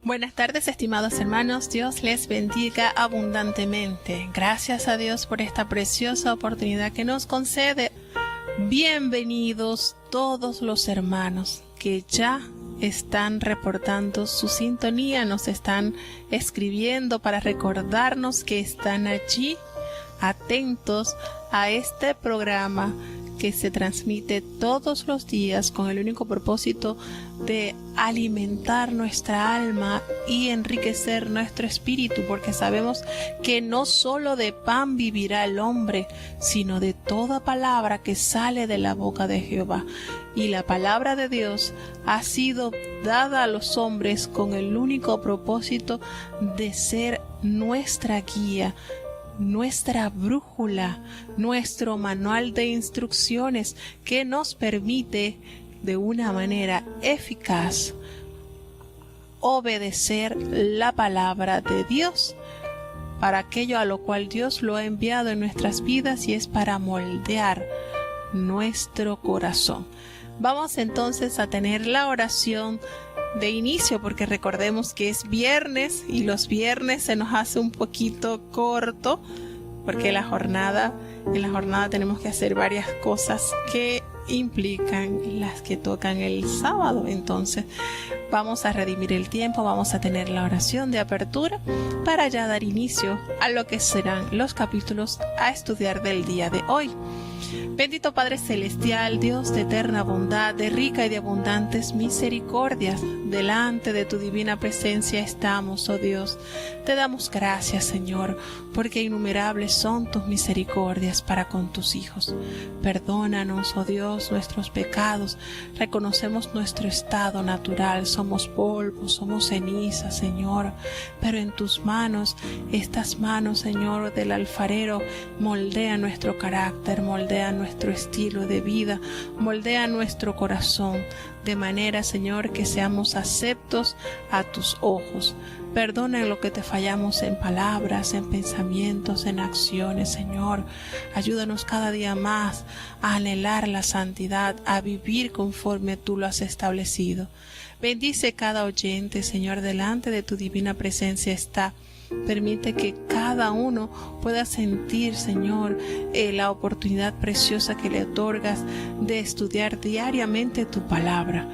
Buenas tardes, estimados hermanos. Dios les bendiga abundantemente. Gracias a Dios por esta preciosa oportunidad que nos concede. Bienvenidos todos los hermanos que ya están reportando su sintonía, nos están escribiendo para recordarnos que están allí atentos a este programa que se transmite todos los días con el único propósito de alimentar nuestra alma y enriquecer nuestro espíritu, porque sabemos que no solo de pan vivirá el hombre, sino de toda palabra que sale de la boca de Jehová. Y la palabra de Dios ha sido dada a los hombres con el único propósito de ser nuestra guía, nuestra brújula, nuestro manual de instrucciones que nos permite de una manera eficaz obedecer la palabra de Dios para aquello a lo cual Dios lo ha enviado en nuestras vidas, y es para moldear nuestro corazón. Vamos entonces a tener la oración de inicio, porque recordemos que es viernes y los viernes se nos hace un poquito corto porque en la jornada tenemos que hacer varias cosas que implican las que tocan el sábado. Entonces vamos a redimir el tiempo, vamos a tener la oración de apertura para ya dar inicio a lo que serán los capítulos a estudiar del día de hoy. Bendito Padre Celestial, Dios de eterna bondad, de rica y de abundantes misericordias, delante de tu divina presencia estamos, oh Dios. Te damos gracias, Señor, porque innumerables son tus misericordias para con tus hijos. Perdónanos, oh Dios, nuestros pecados. Reconocemos nuestro estado natural, somos polvo, somos ceniza, Señor, pero en tus manos, estas manos, Señor, del alfarero, moldea nuestro carácter, moldea nuestro estilo de vida, moldea nuestro corazón, de manera, Señor, que seamos aceptos a tus ojos. Perdona en lo que te fallamos en palabras, en pensamientos, en acciones, Señor. Ayúdanos cada día más a anhelar la santidad, a vivir conforme tú lo has establecido. Bendice cada oyente, Señor, delante de tu divina presencia está. Permite que cada uno pueda sentir, Señor, la oportunidad preciosa que le otorgas de estudiar diariamente tu palabra.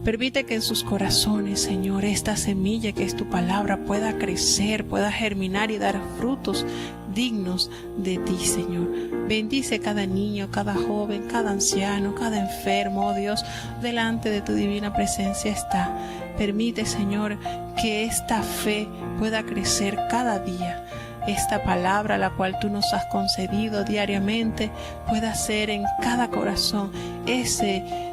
Permite que en sus corazones, Señor, esta semilla que es tu palabra pueda crecer, pueda germinar y dar frutos dignos de ti, Señor. Bendice cada niño, cada joven, cada anciano, cada enfermo, oh Dios, delante de tu divina presencia está. Permite, Señor, que esta fe pueda crecer cada día. Esta palabra, la cual tú nos has concedido diariamente, pueda ser en cada corazón ese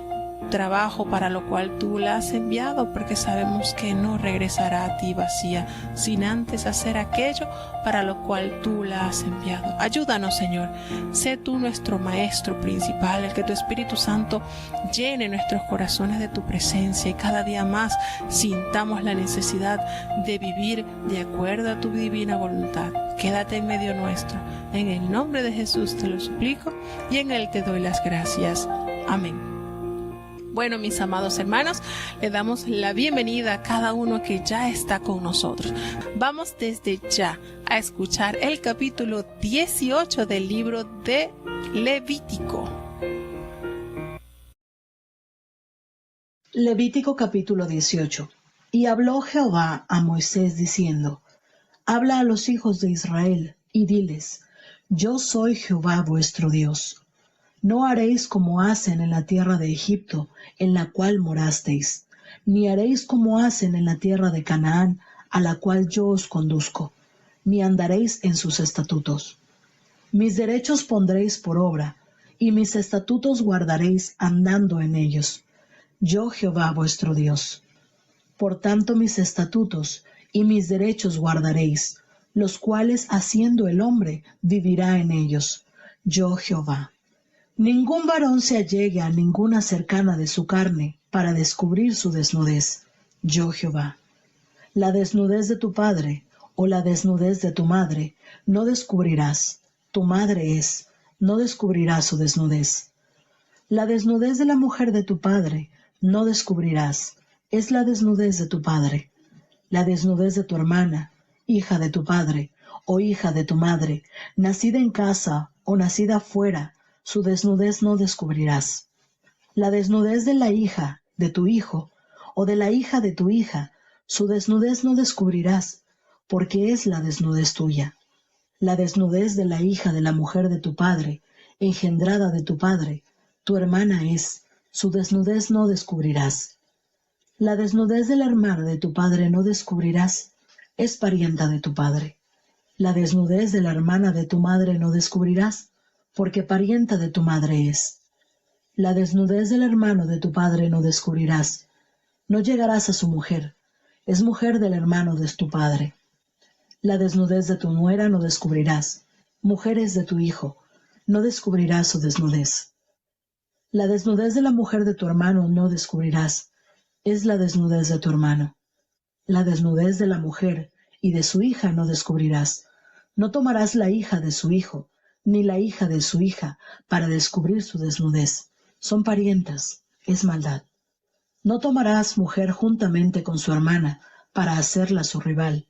trabajo para lo cual tú la has enviado, porque sabemos que no regresará a ti vacía, sin antes hacer aquello para lo cual tú la has enviado. Ayúdanos, Señor. Sé tú nuestro maestro principal, el que tu Espíritu Santo llene nuestros corazones de tu presencia y cada día más sintamos la necesidad de vivir de acuerdo a tu divina voluntad. Quédate en medio nuestro. En el nombre de Jesús te lo suplico y en él te doy las gracias. Amén. Bueno, mis amados hermanos, le damos la bienvenida a cada uno que ya está con nosotros. Vamos desde ya a escuchar el capítulo 18 del libro de Levítico. Levítico capítulo 18. Y habló Jehová a Moisés diciendo: Habla a los hijos de Israel y diles: Yo soy Jehová vuestro Dios. No haréis como hacen en la tierra de Egipto, en la cual morasteis, ni haréis como hacen en la tierra de Canaán, a la cual yo os conduzco, ni andaréis en sus estatutos. Mis derechos pondréis por obra, y mis estatutos guardaréis andando en ellos. Yo Jehová vuestro Dios. Por tanto mis estatutos y mis derechos guardaréis, los cuales haciendo el hombre vivirá en ellos. Yo Jehová. Ningún varón se allegue a ninguna cercana de su carne para descubrir su desnudez. Yo Jehová. La desnudez de tu padre o la desnudez de tu madre no descubrirás. Tu madre es, no descubrirás su desnudez. La desnudez de la mujer de tu padre no descubrirás. Es la desnudez de tu padre. La desnudez de tu hermana, hija de tu padre o hija de tu madre, nacida en casa o nacida fuera, su desnudez no descubrirás. La desnudez de la hija de tu hijo o de la hija de tu hija, su desnudez no descubrirás, porque es la desnudez tuya. La desnudez de la hija de la mujer de tu padre, engendrada de tu padre, tu hermana es, su desnudez no descubrirás. La desnudez de la hermana de tu padre no descubrirás, es parienta de tu padre. La desnudez de la hermana de tu madre no descubrirás, porque parienta de tu madre es. La desnudez del hermano de tu padre no descubrirás. No llegarás a su mujer, es mujer del hermano de tu padre. La desnudez de tu nuera no descubrirás, mujer es de tu hijo, no descubrirás su desnudez. La desnudez de la mujer de tu hermano no descubrirás, es la desnudez de tu hermano. La desnudez de la mujer y de su hija no descubrirás. No tomarás la hija de su hijo, ni la hija de su hija, para descubrir su desnudez. Son parientas, es maldad. No tomarás mujer juntamente con su hermana, para hacerla su rival,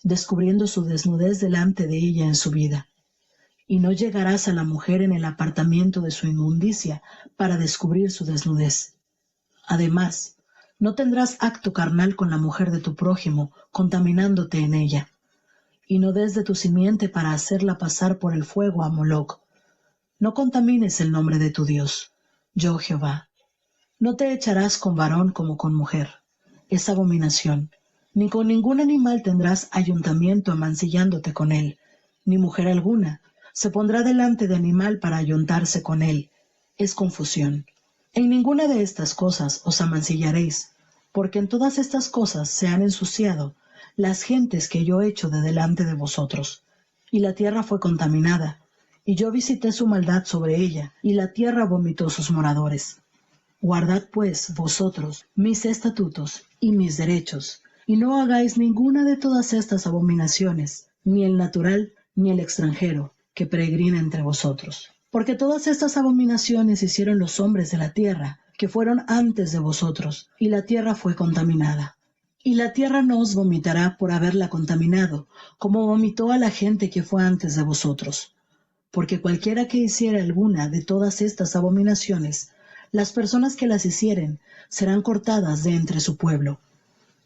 descubriendo su desnudez delante de ella en su vida. Y no llegarás a la mujer en el apartamiento de su inmundicia, para descubrir su desnudez. Además, no tendrás acto carnal con la mujer de tu prójimo, contaminándote en ella. Y no des de tu simiente para hacerla pasar por el fuego a Moloc. No contamines el nombre de tu Dios, yo Jehová. No te echarás con varón como con mujer, es abominación. Ni con ningún animal tendrás ayuntamiento amancillándote con él, ni mujer alguna se pondrá delante de animal para ayuntarse con él, es confusión. En ninguna de estas cosas os amancillaréis, porque en todas estas cosas se han ensuciado las gentes que yo he hecho de delante de vosotros. Y la tierra fue contaminada, y yo visité su maldad sobre ella, y la tierra vomitó sus moradores. Guardad pues vosotros mis estatutos y mis derechos, y no hagáis ninguna de todas estas abominaciones, ni el natural ni el extranjero, que peregrina entre vosotros. Porque todas estas abominaciones hicieron los hombres de la tierra, que fueron antes de vosotros, y la tierra fue contaminada. Y la tierra no os vomitará por haberla contaminado, como vomitó a la gente que fue antes de vosotros. Porque cualquiera que hiciera alguna de todas estas abominaciones, las personas que las hicieren serán cortadas de entre su pueblo.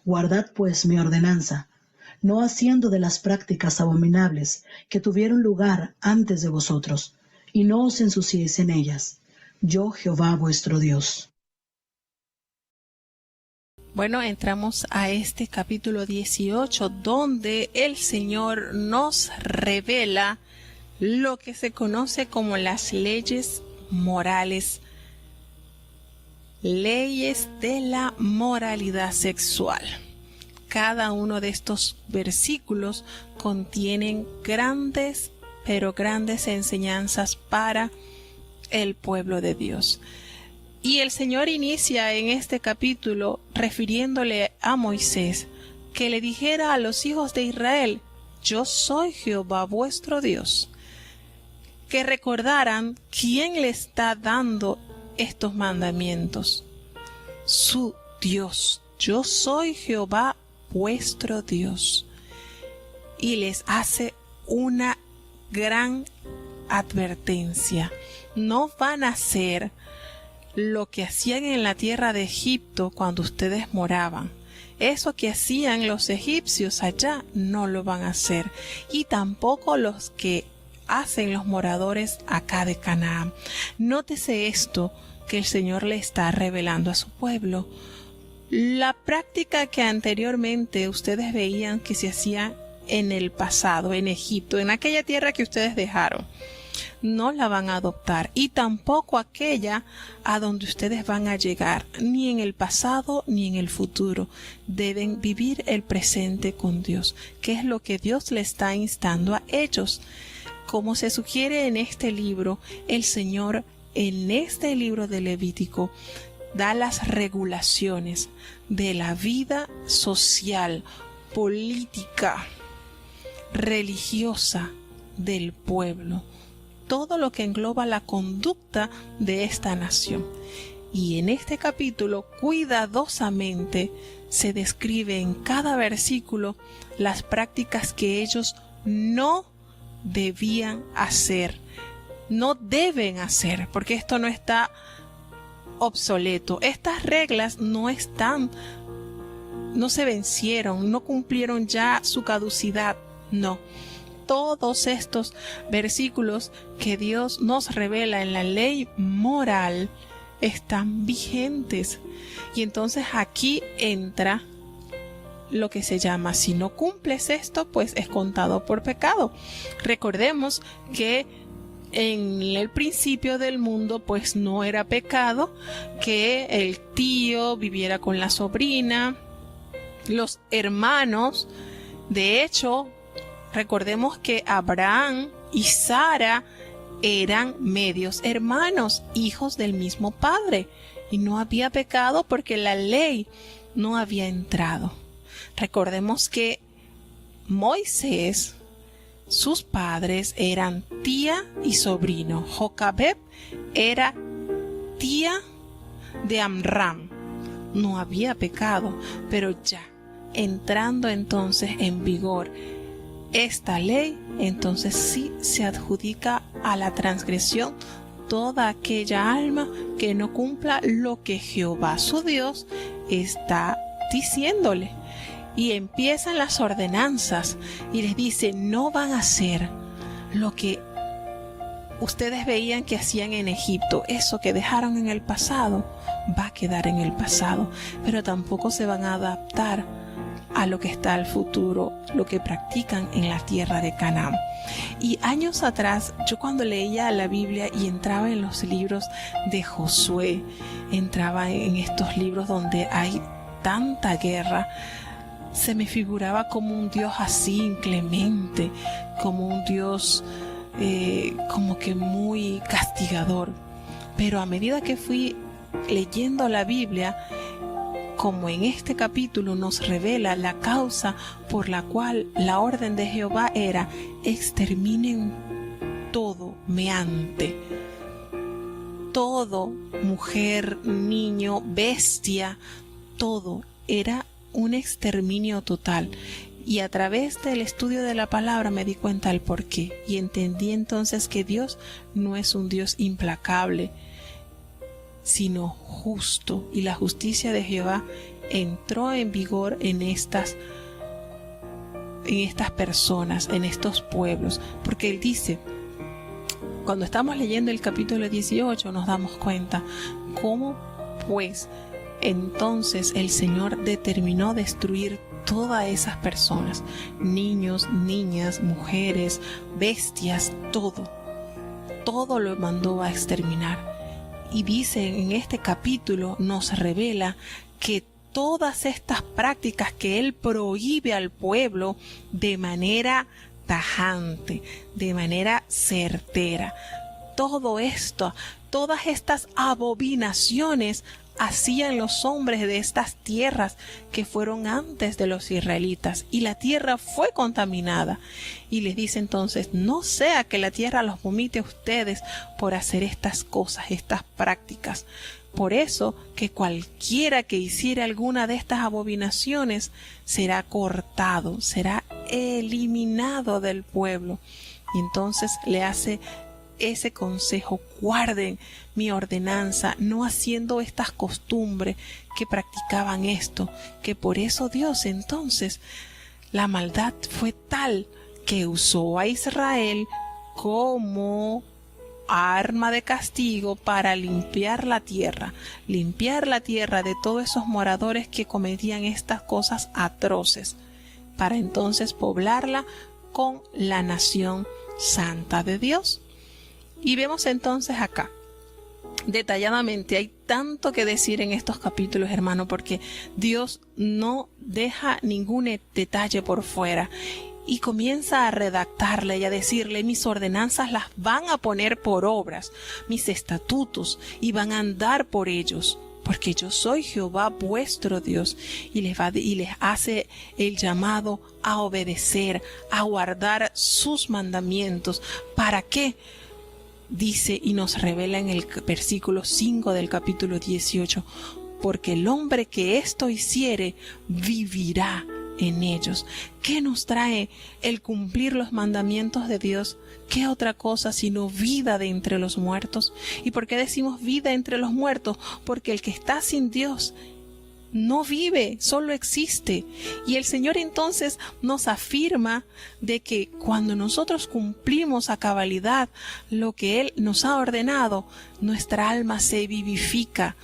Guardad pues mi ordenanza, no haciendo de las prácticas abominables que tuvieron lugar antes de vosotros, y no os ensuciéis en ellas. Yo Jehová vuestro Dios. Bueno, entramos a este capítulo 18, donde el Señor nos revela lo que se conoce como las leyes morales, leyes de la moralidad sexual. Cada uno de estos versículos contienen grandes, pero grandes enseñanzas para el pueblo de Dios. Y el Señor inicia en este capítulo refiriéndole a Moisés que le dijera a los hijos de Israel: yo soy Jehová vuestro Dios. Que recordaran quién le está dando estos mandamientos. Su Dios. Yo soy Jehová vuestro Dios. Y les hace una gran advertencia. No van a hacer lo que hacían en la tierra de Egipto cuando ustedes moraban. Eso que hacían los egipcios allá no lo van a hacer, y tampoco los que hacen los moradores acá de Canaán. Nótese esto que el Señor le está revelando a su pueblo. La práctica que anteriormente ustedes veían que se hacía en el pasado, en Egipto, en aquella tierra que ustedes dejaron, no la van a adoptar, y tampoco aquella a donde ustedes van a llegar, ni en el pasado ni en el futuro. Deben vivir el presente con Dios, que es lo que Dios le está instando a ellos. Como se sugiere en este libro, el Señor en este libro de Levítico da las regulaciones de la vida social, política, religiosa del pueblo, todo lo que engloba la conducta de esta nación. Y en este capítulo, cuidadosamente, se describe en cada versículo las prácticas que ellos no debían hacer, no deben hacer, porque esto no está obsoleto. Estas reglas no se vencieron, no cumplieron ya su caducidad, no. Todos estos versículos que Dios nos revela en la ley moral están vigentes. Y entonces aquí entra lo que se llama, si no cumples esto, pues es contado por pecado. Recordemos que en el principio del mundo pues no era pecado que el tío viviera con la sobrina, los hermanos. De hecho, recordemos que Abraham y Sara eran medios hermanos, hijos del mismo padre, y no había pecado porque la ley no había entrado. Recordemos que Moisés, sus padres eran tía y sobrino. Jocabed era tía de Amram. No había pecado, pero ya entrando entonces en vigor esta ley, entonces sí se adjudica a la transgresión toda aquella alma que no cumpla lo que Jehová su Dios está diciéndole. Y empiezan las ordenanzas y les dice, no van a hacer lo que ustedes veían que hacían en Egipto. Eso que dejaron en el pasado va a quedar en el pasado, pero tampoco se van a adaptar a lo que está al futuro, lo que practican en la tierra de Canaán. Y años atrás, yo cuando leía la Biblia y entraba en los libros de Josué, entraba en estos libros donde hay tanta guerra, se me figuraba como un Dios así inclemente, como un Dios como que muy castigador. Pero a medida que fui leyendo la Biblia, como en este capítulo nos revela la causa por la cual la orden de Jehová era exterminen todo meante, todo, mujer, niño, bestia, todo era un exterminio total. Y a través del estudio de la palabra me di cuenta del porqué y entendí entonces que Dios no es un Dios implacable, sino justo, y la justicia de Jehová entró en vigor en estas personas, en estos pueblos, porque Él dice, cuando estamos leyendo el capítulo 18 nos damos cuenta cómo pues entonces el Señor determinó destruir todas esas personas, niños, niñas, mujeres, bestias, todo lo mandó a exterminar. Y dice en este capítulo, nos revela que todas estas prácticas que Él prohíbe al pueblo de manera tajante, de manera certera, todo esto, todas estas abominaciones hacían los hombres de estas tierras que fueron antes de los israelitas, y la tierra fue contaminada. Y les dice entonces, no sea que la tierra los vomite a ustedes por hacer estas cosas, estas prácticas. Por eso que cualquiera que hiciera alguna de estas abominaciones será cortado, será eliminado del pueblo. Y entonces le hace ese consejo: guarden mi ordenanza, no haciendo estas costumbres que practicaban esto, que por eso Dios entonces la maldad fue tal que usó a Israel como arma de castigo para limpiar la tierra de todos esos moradores que cometían estas cosas atroces, para entonces poblarla con la nación santa de Dios. Y vemos entonces acá detalladamente, hay tanto que decir en estos capítulos, hermano, porque Dios no deja ningún detalle por fuera. Y comienza a redactarle y a decirle: mis ordenanzas las van a poner por obras, mis estatutos, y van a andar por ellos, porque yo soy Jehová vuestro Dios. Y les hace el llamado a obedecer, a guardar sus mandamientos. ¿Para qué? dice y nos revela en el versículo 5 del capítulo 18, porque el hombre que esto hiciere vivirá en ellos. ¿Qué nos trae el cumplir los mandamientos de Dios? ¿Qué otra cosa sino vida de entre los muertos? ¿Y por qué decimos vida entre los muertos? Porque el que está sin Dios no vive, solo existe. Y el Señor entonces nos afirma de que cuando nosotros cumplimos a cabalidad lo que Él nos ha ordenado, nuestra alma se vivifica,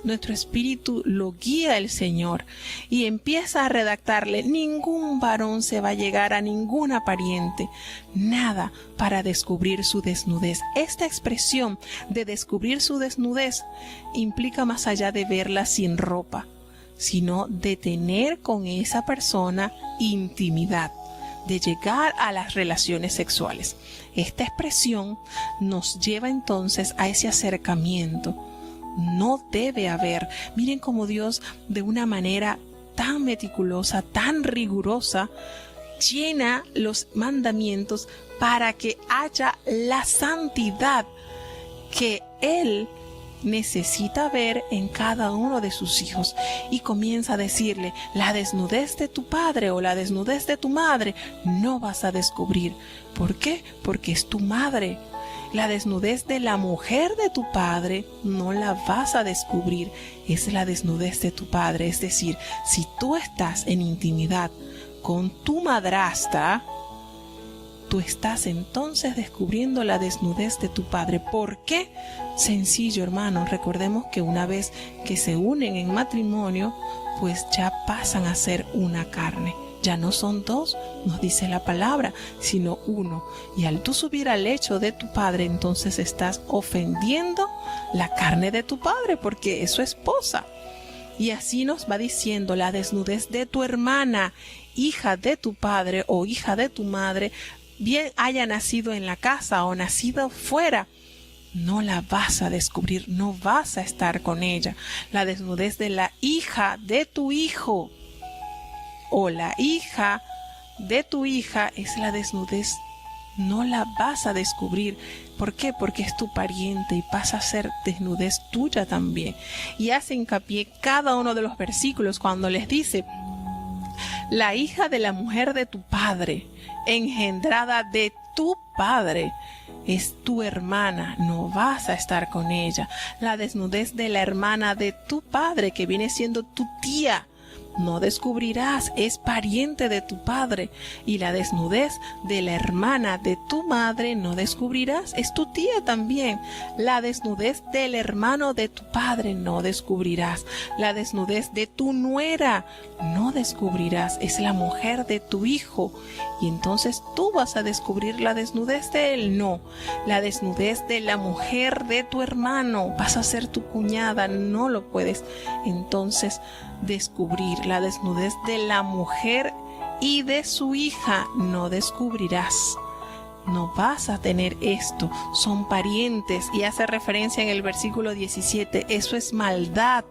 nuestro espíritu lo guía el Señor y empieza a redactarle: ningún varón se va a llegar a ninguna pariente, nada para descubrir su desnudez. Esta expresión de descubrir su desnudez implica más allá de verla sin ropa, sino de tener con esa persona intimidad, de llegar a las relaciones sexuales. Esta expresión nos lleva entonces a ese acercamiento. No debe haber. Miren cómo Dios, de una manera tan meticulosa, tan rigurosa, llena los mandamientos para que haya la santidad que Él necesita ver en cada uno de sus hijos. Y comienza a decirle: la desnudez de tu padre o la desnudez de tu madre no vas a descubrir. ¿Por qué? Porque es tu madre. La desnudez de la mujer de tu padre no la vas a descubrir, es la desnudez de tu padre. Es decir, si tú estás en intimidad con tu madrastra, tú estás entonces descubriendo la desnudez de tu padre. ¿Por qué? Sencillo, hermanos. Recordemos que una vez que se unen en matrimonio, pues ya pasan a ser una carne. Ya no son dos, nos dice la palabra, sino uno. Y al tú subir al lecho de tu padre, entonces estás ofendiendo la carne de tu padre, porque es su esposa. Y así nos va diciendo: la desnudez de tu hermana, hija de tu padre o hija de tu madre, bien haya nacido en la casa o nacido fuera, no la vas a descubrir, no vas a estar con ella. La desnudez de la hija de tu hijo o la hija de tu hija es la desnudez, no la vas a descubrir. ¿Por qué? Porque es tu pariente y pasa a ser desnudez tuya también. Y hace hincapié cada uno de los versículos cuando les dice: la hija de la mujer de tu padre, engendrada de tu padre, es tu hermana, no vas a estar con ella. La desnudez de la hermana de tu padre, que viene siendo tu tía, no descubrirás, es pariente de tu padre. Y la desnudez de la hermana de tu madre no descubrirás, es tu tía también. La desnudez del hermano de tu padre no descubrirás. La desnudez de tu nuera no descubrirás, es la mujer de tu hijo. Y entonces tú vas a descubrir la desnudez de él. No, la desnudez de la mujer de tu hermano, vas a ser tu cuñada, no lo puedes entonces descubrir. La desnudez de la mujer y de su hija no descubrirás. No vas a tener esto, son parientes. Y hace referencia en el versículo 17, eso es maldad.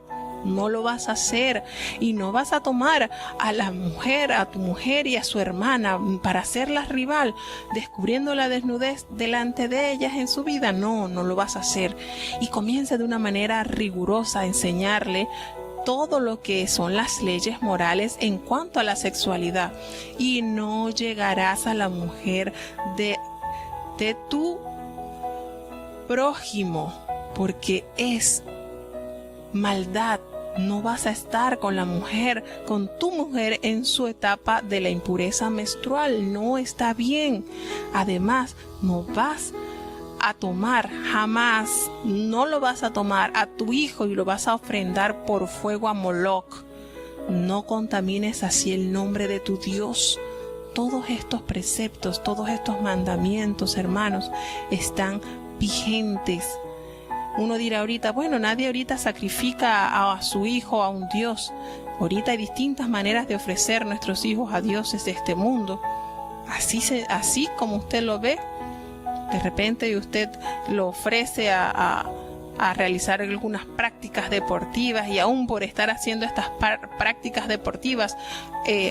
No lo vas a hacer. Y no vas a tomar a la mujer, a tu mujer y a su hermana para hacerlas rival, descubriendo la desnudez delante de ellas en su vida. No, no lo vas a hacer. Y comienza de una manera rigurosa a enseñarle todo lo que son las leyes morales en cuanto a la sexualidad. Y no llegarás a la mujer de tu prójimo, porque es maldad. No vas a estar con la mujer, con tu mujer en su etapa de la impureza menstrual. No está bien. Además, no vas a tomar, jamás, no lo vas a tomar a tu hijo y lo vas a ofrendar por fuego a Moloch. No contamines así el nombre de tu Dios. Todos estos preceptos, todos estos mandamientos, hermanos, están vigentes. Uno dirá ahorita: bueno, nadie ahorita sacrifica a su hijo a un Dios. Ahorita hay distintas maneras de ofrecer nuestros hijos a dioses de este mundo. Así como usted lo ve, de repente usted lo ofrece a realizar algunas prácticas deportivas, y aún por estar haciendo estas prácticas deportivas,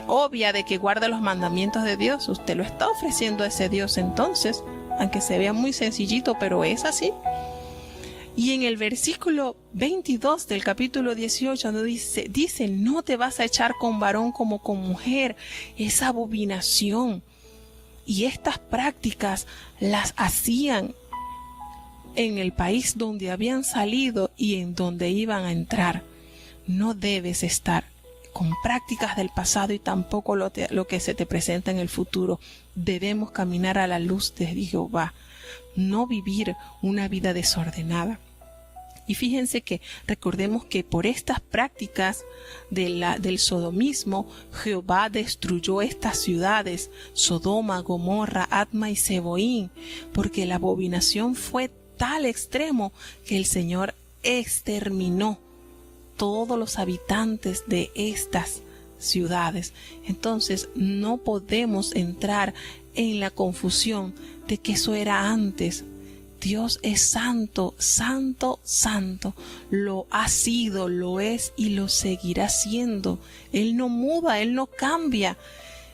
obvia de que guarda los mandamientos de Dios, usted lo está ofreciendo a ese Dios. Entonces aunque se vea muy sencillito, pero es así. Y en el versículo 22 del capítulo 18 dice, no te vas a echar con varón como con mujer, es abominación. Y estas prácticas las hacían en el país donde habían salido y en donde iban a entrar. No debes estar con prácticas del pasado y tampoco lo que se te presenta en el futuro. Debemos caminar a la luz de Jehová, no vivir una vida desordenada. Y fíjense que recordemos que por estas prácticas del sodomismo, Jehová destruyó estas ciudades, Sodoma, Gomorra, Adma y Zeboín, porque la abominación fue tal extremo que el Señor exterminó todos los habitantes de estas ciudades. Entonces no podemos entrar en la confusión de que eso era antes. Dios es santo, santo, santo. Lo ha sido, lo es y lo seguirá siendo. Él no muda, Él no cambia.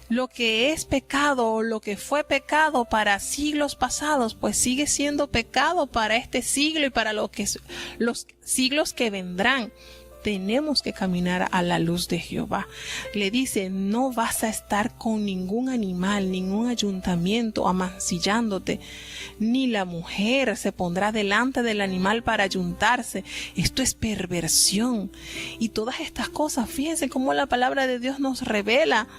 Lo que es pecado o lo que fue pecado para siglos pasados, pues sigue siendo pecado para este siglo y para los siglos que vendrán. Tenemos que caminar a la luz de Jehová. Le dice, no vas a estar con ningún animal, ningún ayuntamiento amancillándote, ni la mujer se pondrá delante del animal para ayuntarse. Esto es perversión. Y todas estas cosas, fíjense cómo la palabra de Dios nos revela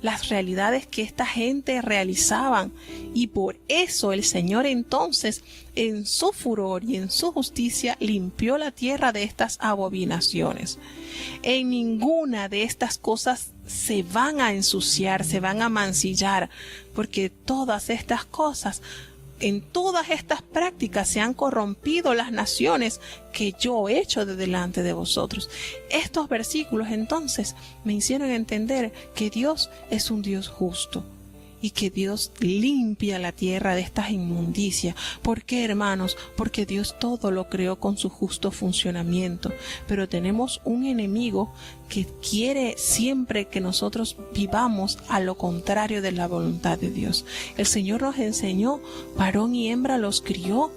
las realidades que esta gente realizaban, y por eso el Señor entonces en su furor y en su justicia limpió la tierra de estas abominaciones. En ninguna de estas cosas se van a ensuciar, se van a mancillar, porque todas estas cosas, en todas estas prácticas se han corrompido las naciones que yo he hecho de delante de vosotros. Estos versículos entonces me hicieron entender que Dios es un Dios justo y que Dios limpia la tierra de estas inmundicias. ¿Por qué, hermanos? Porque Dios todo lo creó con su justo funcionamiento. Pero tenemos un enemigo que quiere siempre que nosotros vivamos a lo contrario de la voluntad de Dios. El Señor nos enseñó, varón y hembra los crió.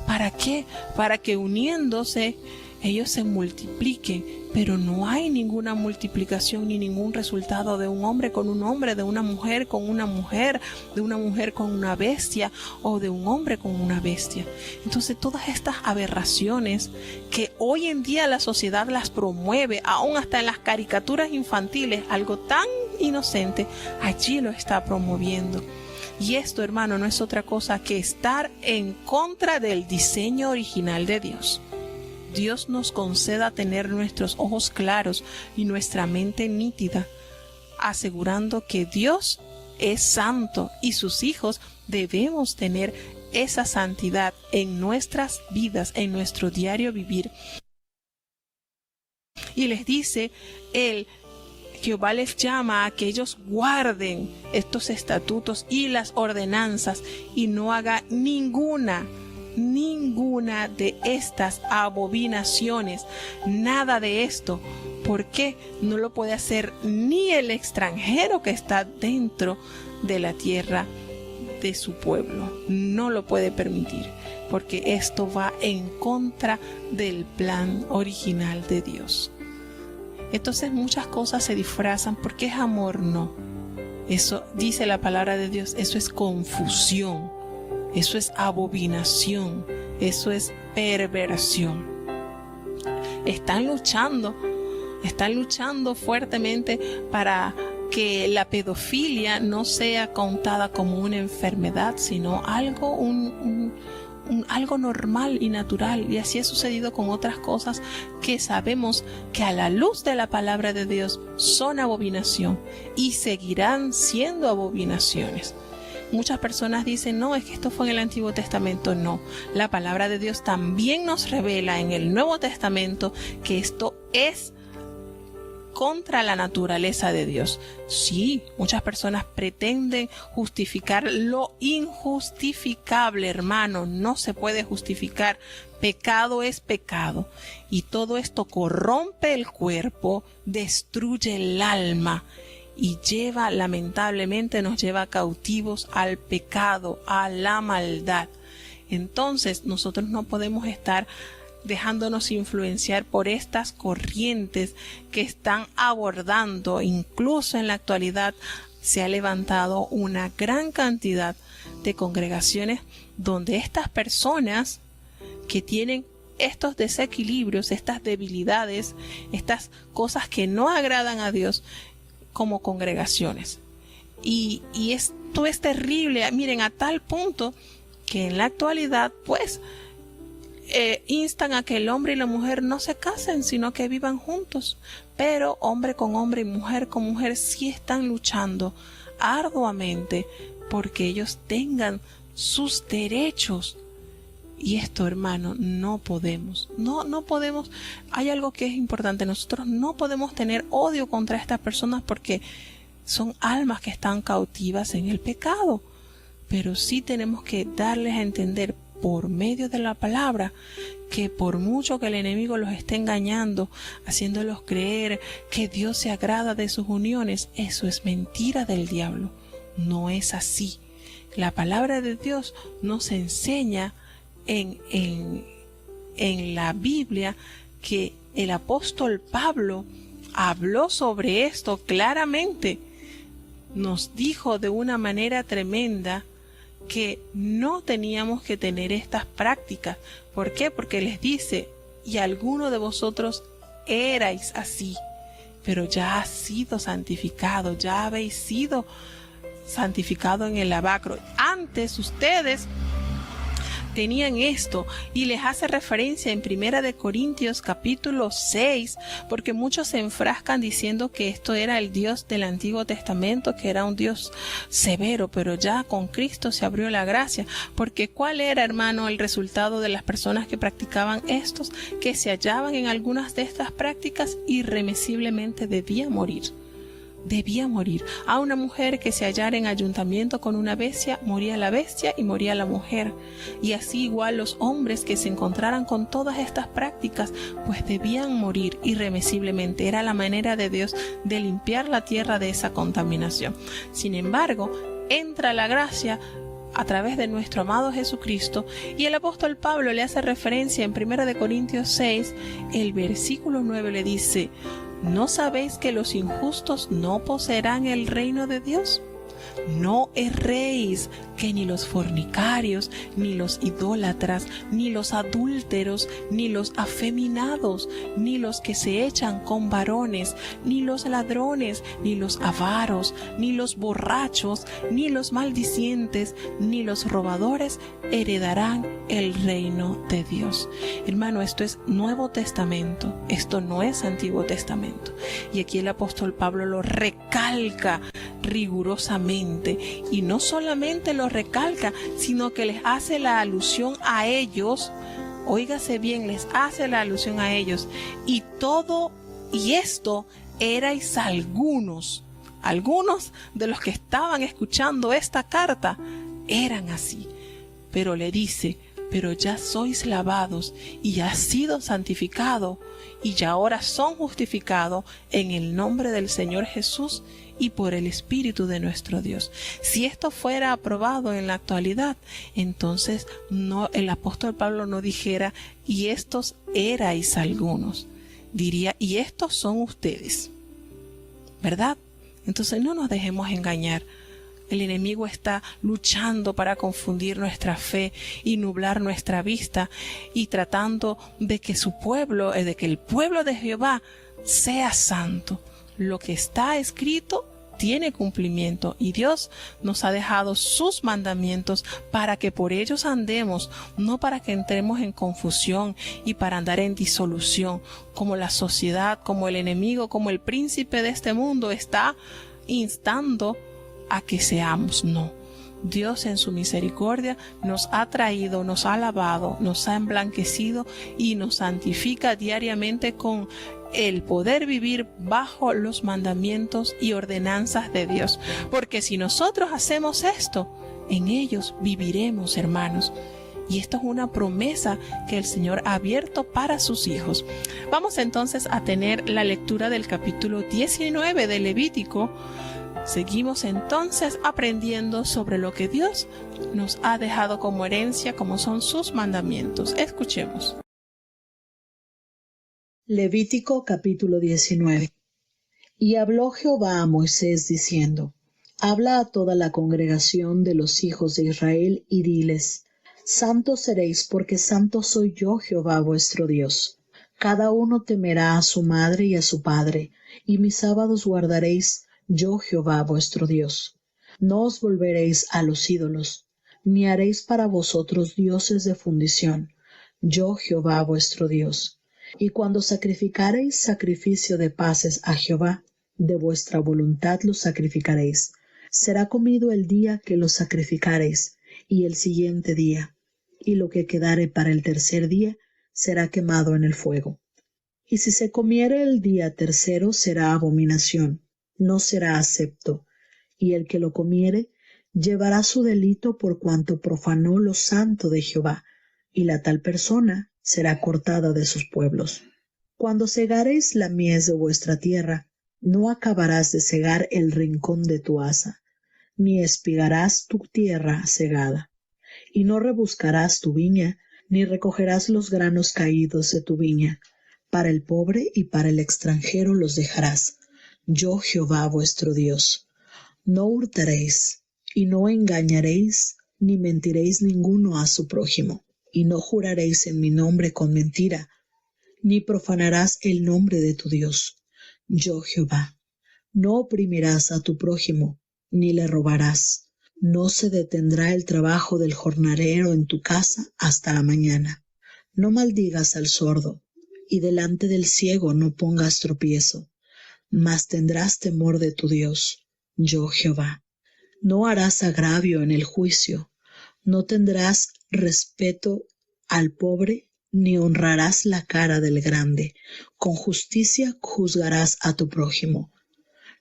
¿Para qué? Para que uniéndose ellos se multipliquen, pero no hay ninguna multiplicación ni ningún resultado de un hombre con un hombre, de una mujer con una mujer, de una mujer con una bestia o de un hombre con una bestia. Entonces todas estas aberraciones que hoy en día la sociedad las promueve, aún hasta en las caricaturas infantiles, algo tan inocente, allí lo está promoviendo. Y esto, hermano, no es otra cosa que estar en contra del diseño original de Dios. Dios nos conceda tener nuestros ojos claros y nuestra mente nítida, asegurando que Dios es santo y sus hijos debemos tener esa santidad en nuestras vidas, en nuestro diario vivir. Y les dice, Jehová les llama a que ellos guarden estos estatutos y las ordenanzas y no haga ninguna de estas abominaciones, nada de esto. ¿Por qué? No lo puede hacer ni el extranjero que está dentro de la tierra de su pueblo. No lo puede permitir, porque esto va en contra del plan original de Dios. Entonces muchas cosas se disfrazan porque es amor, no. Eso dice la palabra de Dios, eso es confusión. Eso es abominación, eso es perversión. Están luchando fuertemente para que la pedofilia no sea contada como una enfermedad, sino algo, algo normal y natural. Y así ha sucedido con otras cosas que sabemos que a la luz de la palabra de Dios son abominación y seguirán siendo abominaciones. Muchas personas dicen, no, es que esto fue en el Antiguo Testamento. No, la palabra de Dios también nos revela en el Nuevo Testamento que esto es contra la naturaleza de Dios. Sí, muchas personas pretenden justificar lo injustificable, hermano. No se puede justificar. Pecado es pecado. Y todo esto corrompe el cuerpo, destruye el alma y lamentablemente nos lleva cautivos al pecado, a la maldad. Entonces nosotros no podemos estar dejándonos influenciar por estas corrientes que están abordando. Incluso en la actualidad se ha levantado una gran cantidad de congregaciones donde estas personas que tienen estos desequilibrios, estas debilidades, estas cosas que no agradan a Dios como congregaciones. Y esto es terrible, miren, a tal punto que en la actualidad pues instan a que el hombre y la mujer no se casen, sino que vivan juntos. Pero hombre con hombre y mujer con mujer sí están luchando arduamente porque ellos tengan sus derechos. Y esto, hermano, no podemos. No podemos. Hay algo que es importante. Nosotros no podemos tener odio contra estas personas porque son almas que están cautivas en el pecado. Pero sí tenemos que darles a entender por medio de la palabra que por mucho que el enemigo los esté engañando, haciéndolos creer que Dios se agrada de sus uniones, eso es mentira del diablo. No es así. La palabra de Dios nos enseña en la Biblia que el apóstol Pablo habló sobre esto claramente. Nos dijo de una manera tremenda que no teníamos que tener estas prácticas. ¿Por qué? Porque les dice, y alguno de vosotros erais así, pero ya has sido santificado, ya habéis sido santificado en el lavacro. Antes ustedes tenían esto, y les hace referencia en 1 de Corintios capítulo 6, porque muchos se enfrascan diciendo que esto era el Dios del Antiguo Testamento, que era un Dios severo, pero ya con Cristo se abrió la gracia. Porque ¿cuál era, hermano, el resultado de las personas que practicaban estos? Que se hallaban en algunas de estas prácticas, irremisiblemente debía morir. A una mujer que se hallara en ayuntamiento con una bestia, moría la bestia y moría la mujer. Y así igual los hombres que se encontraran con todas estas prácticas, pues debían morir irremisiblemente. Era la manera de Dios de limpiar la tierra de esa contaminación. Sin embargo, entra la gracia a través de nuestro amado Jesucristo, y el apóstol Pablo le hace referencia en 1 de Corintios 6, el versículo 9 le dice: ¿no sabéis que los injustos no poseerán el reino de Dios? No erréis, que ni los fornicarios, ni los idólatras, ni los adúlteros, ni los afeminados, ni los que se echan con varones, ni los ladrones, ni los avaros, ni los borrachos, ni los maldicientes, ni los robadores heredarán el reino de Dios. Hermano, esto es Nuevo Testamento, esto no es Antiguo Testamento. Y aquí el apóstol Pablo lo recalca rigurosamente, y no solamente lo recalca, sino que les hace la alusión a ellos. Óigase bien, les hace la alusión a ellos. Y esto erais algunos de los que estaban escuchando esta carta eran así. Pero le dice: pero ya sois lavados y ya has sido santificado, y ya ahora son justificados en el nombre del Señor Jesús y por el Espíritu de nuestro Dios. Si esto fuera aprobado en la actualidad, entonces no, el apóstol Pablo no dijera: y estos erais algunos. Diría: y estos son ustedes. ¿Verdad? Entonces no nos dejemos engañar. El enemigo está luchando para confundir nuestra fe y nublar nuestra vista, y tratando de que su pueblo, de que el pueblo de Jehová sea santo. Lo que está escrito tiene cumplimiento, y Dios nos ha dejado sus mandamientos para que por ellos andemos, no para que entremos en confusión y para andar en disolución, como la sociedad, como el enemigo, como el príncipe de este mundo está instando a que seamos. No. Dios en su misericordia nos ha traído, nos ha lavado, nos ha emblanquecido y nos santifica diariamente con el poder vivir bajo los mandamientos y ordenanzas de Dios. Porque si nosotros hacemos esto, en ellos viviremos, hermanos. Y esto es una promesa que el Señor ha abierto para sus hijos. Vamos entonces a tener la lectura del capítulo 19 de Levítico. Seguimos entonces aprendiendo sobre lo que Dios nos ha dejado como herencia, como son sus mandamientos. Escuchemos. Levítico capítulo 19. Y habló Jehová a Moisés diciendo: Habla a toda la congregación de los hijos de Israel y diles: Santos seréis, porque santo soy yo Jehová vuestro Dios. Cada uno temerá a su madre y a su padre, y mis sábados guardaréis yo Jehová vuestro Dios. No os volveréis a los ídolos, ni haréis para vosotros dioses de fundición, yo Jehová vuestro Dios. Y cuando sacrificareis sacrificio de paces a Jehová, de vuestra voluntad lo sacrificaréis. Será comido el día que lo sacrificareis, y el siguiente día, y lo que quedare para el tercer día será quemado en el fuego. Y si se comiere el día tercero será abominación, no será acepto, y el que lo comiere llevará su delito por cuanto profanó lo santo de Jehová, y la tal persona será cortada de sus pueblos. Cuando segareis la mies de vuestra tierra, no acabarás de segar el rincón de tu haza, ni espigarás tu tierra segada, y no rebuscarás tu viña, ni recogerás los granos caídos de tu viña. Para el pobre y para el extranjero los dejarás, yo Jehová vuestro Dios. No hurtaréis, y no engañaréis, ni mentiréis ninguno a su prójimo, y no juraréis en mi nombre con mentira, ni profanarás el nombre de tu Dios, yo Jehová. No oprimirás a tu prójimo, ni le robarás. No se detendrá el trabajo del jornalero en tu casa hasta la mañana. No maldigas al sordo, y delante del ciego no pongas tropiezo, mas tendrás temor de tu Dios, yo Jehová. No harás agravio en el juicio, no tendrás respeto al pobre, ni honrarás la cara del grande. Con justicia juzgarás a tu prójimo.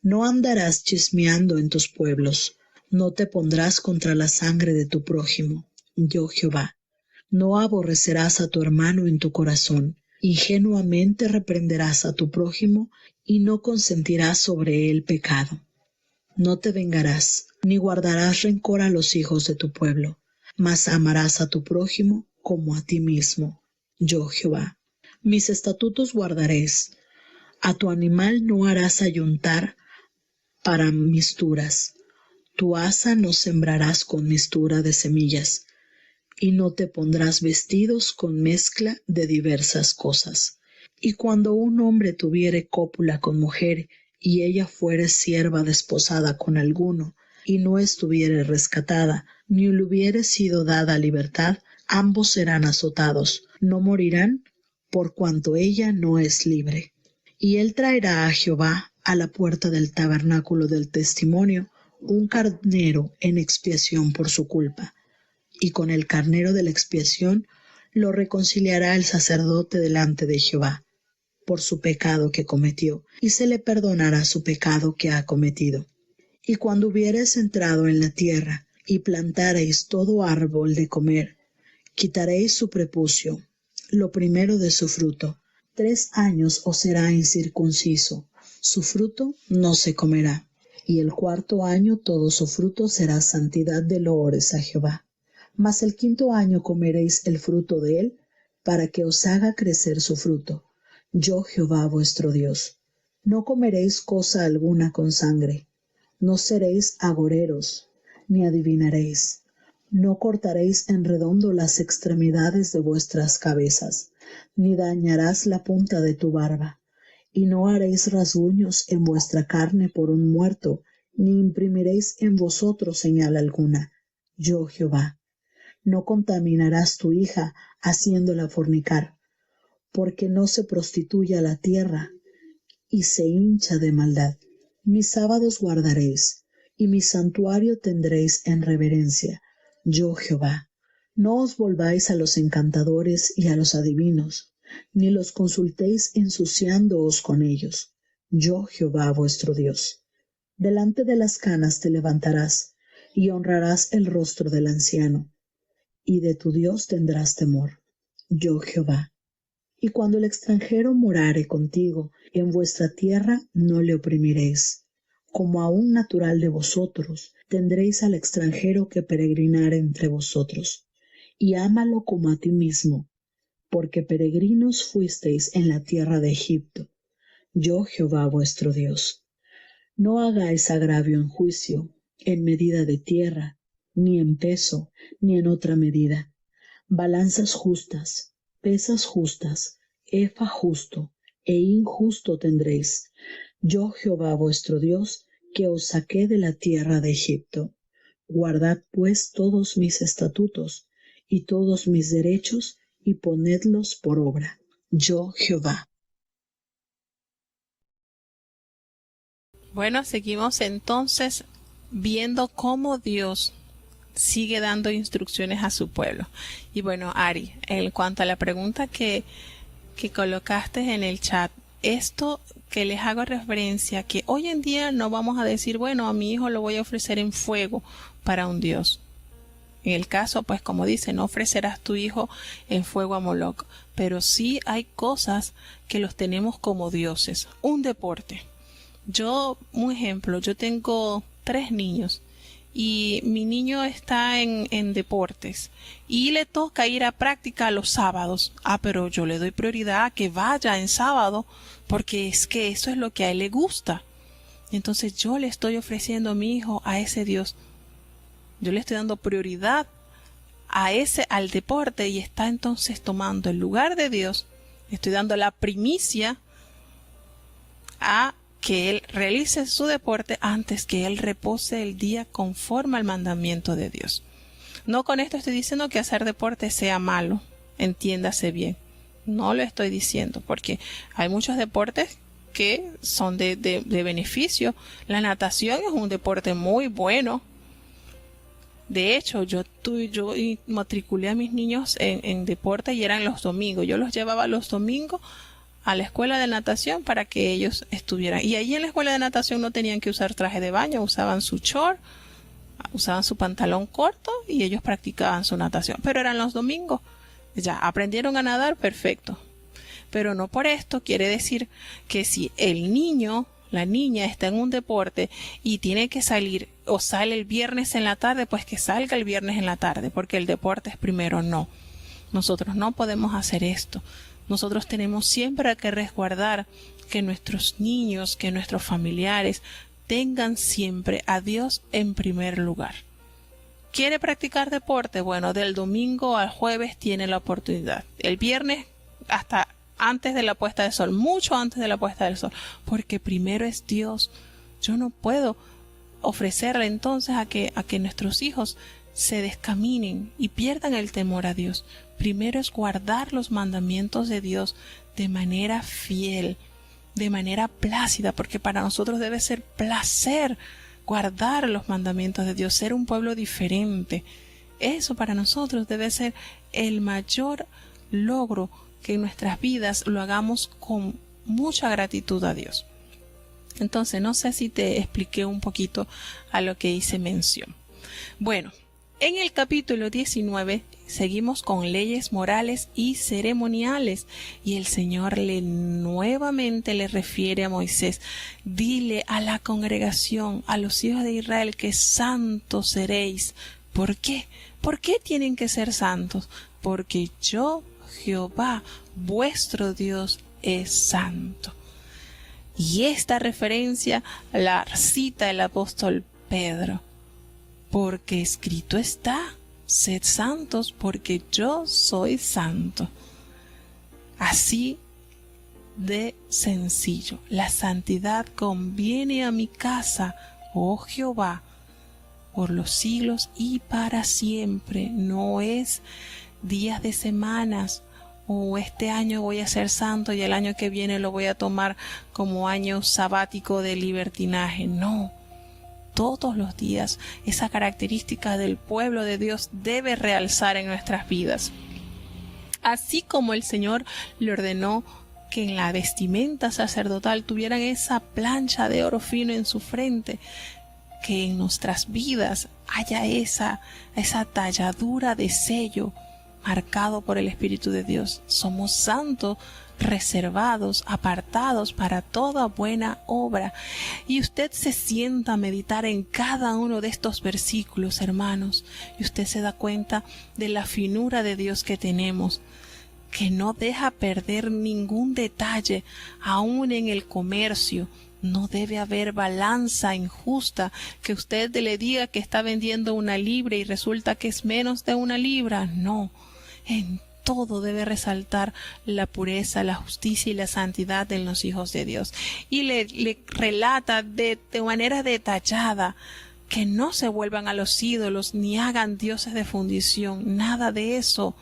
No andarás chismeando en tus pueblos, no te pondrás contra la sangre de tu prójimo, yo Jehová. No aborrecerás a tu hermano en tu corazón, ingenuamente reprenderás a tu prójimo, y no consentirás sobre él pecado. No te vengarás, ni guardarás rencor a los hijos de tu pueblo, mas amarás a tu prójimo como a ti mismo, yo Jehová. Mis estatutos guardaréis. A tu animal no harás ayuntar para misturas. Tu haza no sembrarás con mistura de semillas, y no te pondrás vestidos con mezcla de diversas cosas. Y cuando un hombre tuviere cópula con mujer, y ella fuere sierva desposada con alguno, y no estuviere rescatada, ni le hubiere sido dada libertad, ambos serán azotados, no morirán, por cuanto ella no es libre. Y él traerá a Jehová a la puerta del tabernáculo del testimonio un carnero en expiación por su culpa, y con el carnero de la expiación lo reconciliará el sacerdote delante de Jehová por su pecado que cometió, y se le perdonará su pecado que ha cometido. Y cuando hubiereis entrado en la tierra, y plantareis todo árbol de comer, quitaréis su prepucio, lo primero de su fruto. 3 años os será incircunciso, su fruto no se comerá. Y el 4º año todo su fruto será santidad de loores a Jehová. Mas el 5º año comeréis el fruto de él, para que os haga crecer su fruto, yo Jehová vuestro Dios. No comeréis cosa alguna con sangre, no seréis agoreros, ni adivinaréis. No cortaréis en redondo las extremidades de vuestras cabezas, ni dañarás la punta de tu barba. Y no haréis rasguños en vuestra carne por un muerto, ni imprimiréis en vosotros señal alguna, yo Jehová. No contaminarás tu hija haciéndola fornicar, porque no se prostituya la tierra y se hincha de maldad. Mis sábados guardaréis, y mi santuario tendréis en reverencia, yo Jehová. No os volváis a los encantadores y a los adivinos, ni los consultéis ensuciándoos con ellos, yo Jehová vuestro Dios. Delante de las canas te levantarás, y honrarás el rostro del anciano, y de tu Dios tendrás temor. Yo Jehová. Y cuando el extranjero morare contigo en vuestra tierra, no le oprimiréis. Como a un natural de vosotros, tendréis al extranjero que peregrinar entre vosotros. Y ámalo como a ti mismo, porque peregrinos fuisteis en la tierra de Egipto. Yo Jehová vuestro Dios. No hagáis agravio en juicio, en medida de tierra, ni en peso, ni en otra medida. Balanzas justas, pesas justas, efa justo e injusto tendréis. Yo Jehová vuestro Dios, que os saqué de la tierra de Egipto. Guardad pues todos mis estatutos y todos mis derechos y ponedlos por obra. Yo Jehová. Bueno, seguimos entonces viendo cómo Dios sigue dando instrucciones a su pueblo. Y bueno, Ari, en cuanto a la pregunta que colocaste en el chat, esto que les hago referencia, que hoy en día no vamos a decir, bueno, a mi hijo lo voy a ofrecer en fuego para un dios. En el caso, pues como dice, no ofrecerás tu hijo en fuego a Moloc, pero sí hay cosas que los tenemos como dioses. Un deporte. Un ejemplo, yo tengo 3 niños y mi niño está en deportes y le toca ir a práctica los sábados. Pero yo le doy prioridad a que vaya en sábado porque es que eso es lo que a él le gusta. Entonces yo le estoy ofreciendo a mi hijo a ese Dios. Yo le estoy dando prioridad al deporte y está entonces tomando el lugar de Dios. Le estoy dando la primicia a que él realice su deporte antes que él repose el día conforme al mandamiento de Dios. No con esto estoy diciendo que hacer deporte sea malo, entiéndase bien. No lo estoy diciendo porque hay muchos deportes que son de beneficio. La natación es un deporte muy bueno. De hecho, yo matriculé a mis niños en deporte y eran los domingos. Yo los llevaba los domingos a la escuela de natación para que ellos estuvieran. Y allí en la escuela de natación no tenían que usar traje de baño, usaban su short, usaban su pantalón corto y ellos practicaban su natación. Pero eran los domingos. Ya aprendieron a nadar, perfecto. Pero no por esto quiere decir que si el niño, la niña está en un deporte y tiene que salir o sale el viernes en la tarde, pues que salga el viernes en la tarde, porque el deporte es primero. No. Nosotros no podemos hacer esto. Nosotros tenemos siempre que resguardar que nuestros niños, que nuestros familiares tengan siempre a Dios en primer lugar. ¿Quiere practicar deporte? Bueno, del domingo al jueves tiene la oportunidad. El viernes hasta antes de la puesta del sol, mucho antes de la puesta del sol, porque primero es Dios. Yo no puedo ofrecerle entonces a que nuestros hijos se descaminen y pierdan el temor a Dios. Primero es guardar los mandamientos de Dios de manera fiel, de manera plácida, porque para nosotros debe ser placer guardar los mandamientos de Dios, ser un pueblo diferente. Eso para nosotros debe ser el mayor logro, que en nuestras vidas lo hagamos con mucha gratitud a Dios. Entonces, no sé si te expliqué un poquito a lo que hice mención. Bueno, en el capítulo 19 seguimos con leyes morales y ceremoniales y el Señor nuevamente le refiere a Moisés: dile a la congregación, a los hijos de Israel, que santos seréis. ¿Por qué? ¿Por qué tienen que ser santos? Porque yo, Jehová, vuestro Dios, es santo. Y esta referencia la cita el apóstol Pedro: porque escrito está, sed santos porque yo soy santo. Así de sencillo, la santidad conviene a mi casa, oh Jehová, por los siglos y para siempre. No es días de semanas, o este año voy a ser santo y el año que viene lo voy a tomar como año sabático de libertinaje. No. Todos los días esa característica del pueblo de Dios debe realzar en nuestras vidas. Así como el Señor le ordenó que en la vestimenta sacerdotal tuvieran esa plancha de oro fino en su frente, que en nuestras vidas haya esa talladura de sello marcado por el Espíritu de Dios. Somos santos, reservados, apartados para toda buena obra. Y usted se sienta a meditar en cada uno de estos versículos, hermanos, y usted se da cuenta de la finura de Dios que tenemos, que no deja perder ningún detalle, aún en el comercio. No debe haber balanza injusta, que usted le diga que está vendiendo 1 libra y resulta que es menos de 1 libra. No, en todo debe resaltar la pureza, la justicia y la santidad de los hijos de Dios. Y le relata de manera detallada que no se vuelvan a los ídolos ni hagan dioses de fundición, nada de eso.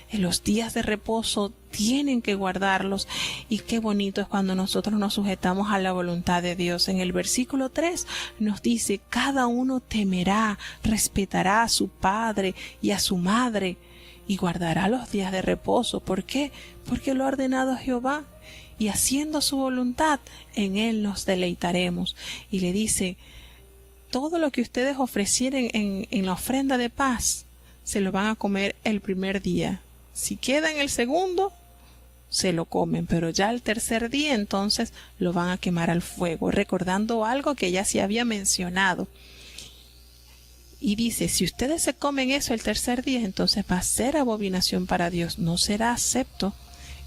En los días de reposo tienen que guardarlos, y qué bonito es cuando nosotros nos sujetamos a la voluntad de Dios. En el versículo 3 nos dice: cada uno temerá, respetará a su padre y a su madre, y guardará los días de reposo. ¿Por qué? Porque lo ha ordenado Jehová, y haciendo su voluntad, en él nos deleitaremos. Y le dice: todo lo que ustedes ofrecieren en la ofrenda de paz, se lo van a comer el primer día. Si queda en el segundo, se lo comen, pero ya el tercer día entonces lo van a quemar al fuego, recordando algo que ya se había mencionado. Y dice: si ustedes se comen eso el tercer día, entonces va a ser abominación para Dios, no será acepto.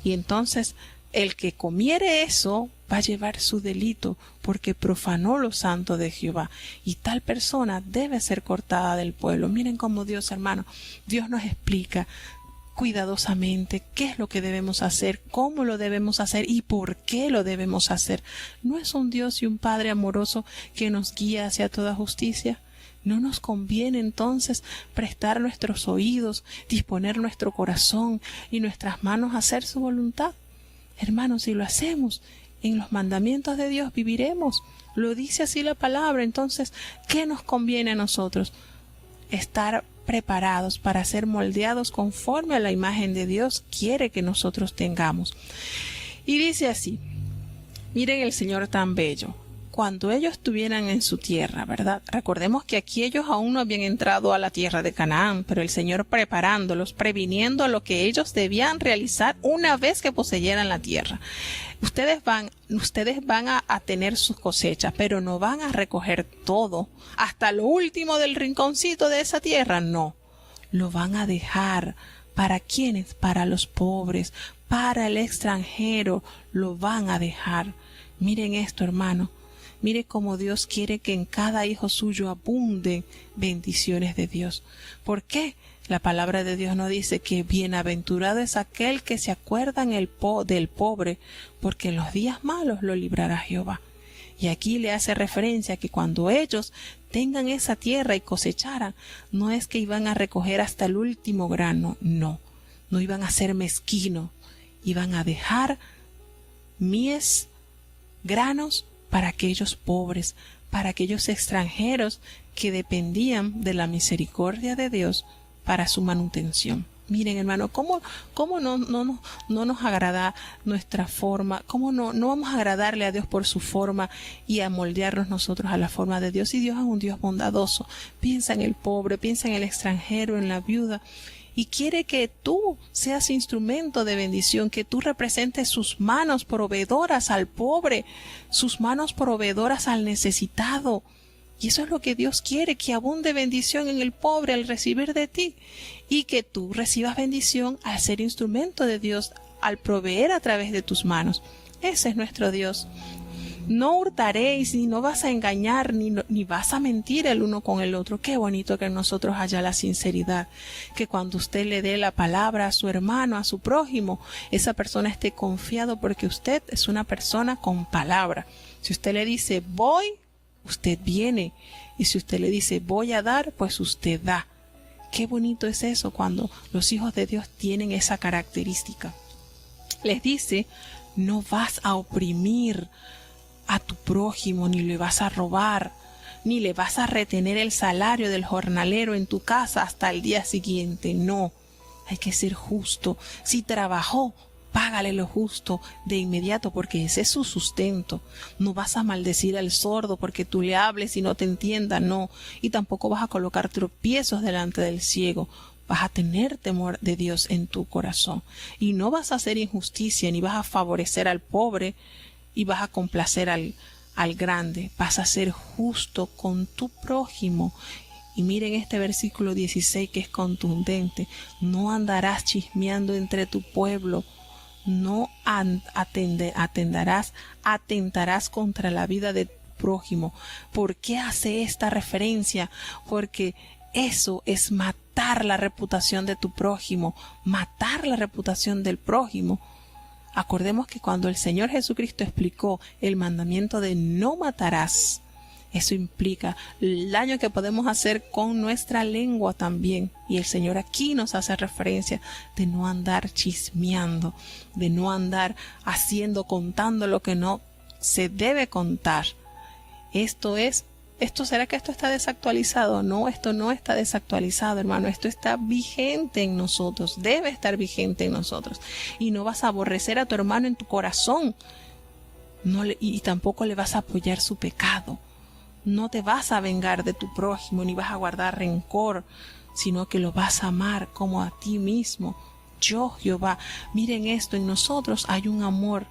Y entonces el que comiere eso va a llevar su delito, porque profanó lo santo de Jehová, y tal persona debe ser cortada del pueblo. Miren cómo Dios, hermano, Dios nos explica cuidadosamente qué es lo que debemos hacer, cómo lo debemos hacer y por qué lo debemos hacer. ¿No es un Dios y un Padre amoroso que nos guía hacia toda justicia? ¿No nos conviene entonces prestar nuestros oídos, disponer nuestro corazón y nuestras manos a hacer su voluntad? Hermanos, si lo hacemos en los mandamientos de Dios, viviremos. Lo dice así la palabra. Entonces, ¿qué nos conviene a nosotros? Estar preparados para ser moldeados conforme a la imagen de Dios quiere que nosotros tengamos. Y dice así: miren el Señor tan bello. Cuando ellos estuvieran en su tierra, ¿verdad? Recordemos que aquí ellos aún no habían entrado a la tierra de Canaán, pero el Señor preparándolos, previniendo lo que ellos debían realizar una vez que poseyeran la tierra. Ustedes van a tener sus cosechas, pero no van a recoger todo hasta lo último del rinconcito de esa tierra. No, lo van a dejar. ¿Para quiénes? Para los pobres, para el extranjero, lo van a dejar. Miren esto, hermano. Mire cómo Dios quiere que en cada hijo suyo abunden bendiciones de Dios. ¿Por qué? La palabra de Dios nos dice que bienaventurado es aquel que se acuerda del pobre, porque en los días malos lo librará Jehová. Y aquí le hace referencia a que cuando ellos tengan esa tierra y cosecharan, no es que iban a recoger hasta el último grano, no iban a ser mezquinos, iban a dejar mies, granos, para aquellos pobres, para aquellos extranjeros que dependían de la misericordia de Dios para su manutención. Miren, hermano, cómo no nos agrada nuestra forma, cómo no vamos a agradarle a Dios por su forma y a moldearnos nosotros a la forma de Dios. Y Dios es un Dios bondadoso. Piensa en el pobre, piensa en el extranjero, en la viuda, y quiere que tú seas instrumento de bendición, que tú representes sus manos proveedoras al pobre, sus manos proveedoras al necesitado. Y eso es lo que Dios quiere, que abunde bendición en el pobre al recibir de ti, y que tú recibas bendición al ser instrumento de Dios, al proveer a través de tus manos. Ese es nuestro Dios. No hurtaréis, ni no vas a engañar, ni vas a mentir el uno con el otro. Qué bonito que en nosotros haya la sinceridad, que cuando usted le dé la palabra a su hermano, a su prójimo, esa persona esté confiado, porque usted es una persona con palabra. Si usted le dice voy, usted viene, y si usted le dice voy a dar, pues usted da. Qué bonito es eso cuando los hijos de Dios tienen esa característica. Les dice: no vas a oprimir a tu prójimo, ni le vas a robar, ni le vas a retener el salario del jornalero en tu casa hasta el día siguiente. No, hay que ser justo. Si trabajó, págale lo justo de inmediato, porque ese es su sustento. No vas a maldecir al sordo porque tú le hables y no te entienda, no. Y tampoco vas a colocar tropiezos delante del ciego. Vas a tener temor de Dios en tu corazón. Y no vas a hacer injusticia, ni vas a favorecer al pobre y vas a complacer al grande. Vas a ser justo con tu prójimo. Y miren este versículo 16 que es contundente. No andarás chismeando entre tu pueblo. No atentarás contra la vida de tu prójimo. ¿Por qué hace esta referencia? Porque eso es matar la reputación de tu prójimo, matar la reputación del prójimo. Acordemos que cuando el Señor Jesucristo explicó el mandamiento de no matarás, eso implica el daño que podemos hacer con nuestra lengua también. Y el Señor aquí nos hace referencia de no andar chismeando, de no andar contando lo que no se debe contar. ¿Será que esto está desactualizado? No, esto no está desactualizado, hermano. Esto está vigente en nosotros, debe estar vigente en nosotros. Y no vas a aborrecer a tu hermano en tu corazón. Y tampoco le vas a apoyar su pecado. No te vas a vengar de tu prójimo, ni vas a guardar rencor, sino que lo vas a amar como a ti mismo. Yo, Jehová. Miren esto, en nosotros hay un amor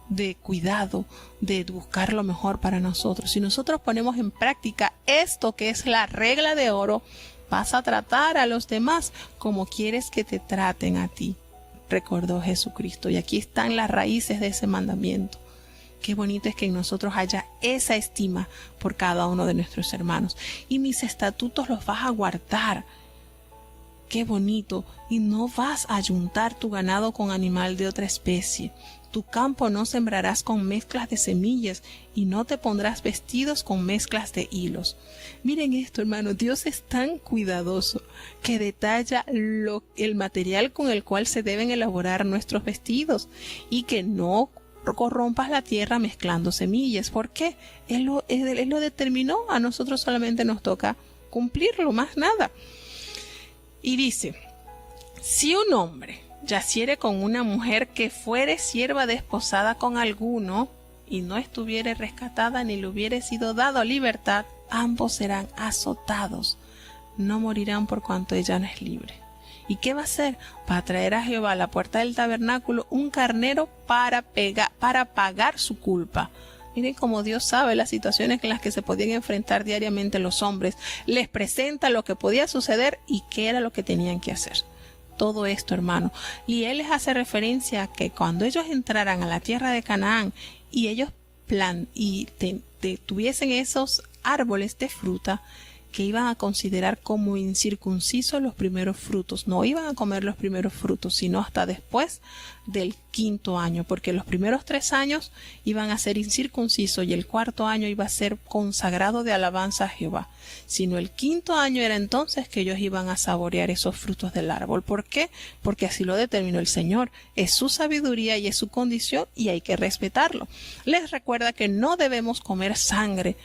de cuidado, de buscar lo mejor para nosotros. Si nosotros ponemos en práctica esto que es la regla de oro, vas a tratar a los demás como quieres que te traten a ti, recordó Jesucristo. Y aquí están las raíces de ese mandamiento. Qué bonito es que en nosotros haya esa estima por cada uno de nuestros hermanos. Y mis estatutos los vas a guardar. Qué bonito. Y no vas a ayuntar tu ganado con animal de otra especie. Tu campo no sembrarás con mezclas de semillas y no te pondrás vestidos con mezclas de hilos. Miren esto, hermano. Dios es tan cuidadoso que detalla el material con el cual se deben elaborar nuestros vestidos y que no corrompas la tierra mezclando semillas. ¿Por qué? Él lo determinó. A nosotros solamente nos toca cumplirlo, más nada. Y dice, si un hombre yaciere con una mujer que fuere sierva desposada con alguno y no estuviere rescatada ni le hubiere sido dado libertad, ambos serán azotados, no morirán por cuanto ella no es libre. ¿Y qué va a hacer? Va a traer a Jehová a la puerta del tabernáculo un carnero para pagar su culpa. Miren cómo Dios sabe las situaciones en las que se podían enfrentar diariamente los hombres. Les presenta lo que podía suceder y qué era lo que tenían que hacer. Todo esto, hermano. Y Él les hace referencia a que cuando ellos entraran a la tierra de Canaán y ellos tuviesen esos árboles de fruta, que iban a considerar como incircuncisos los primeros frutos. No iban a comer los primeros frutos, sino hasta después del 5º año, porque los primeros 3 años iban a ser incircuncisos y el 4º año iba a ser consagrado de alabanza a Jehová. Sino el 5º año era entonces que ellos iban a saborear esos frutos del árbol. ¿Por qué? Porque así lo determinó el Señor. Es su sabiduría y es su condición y hay que respetarlo. Les recuerda que no debemos comer sangre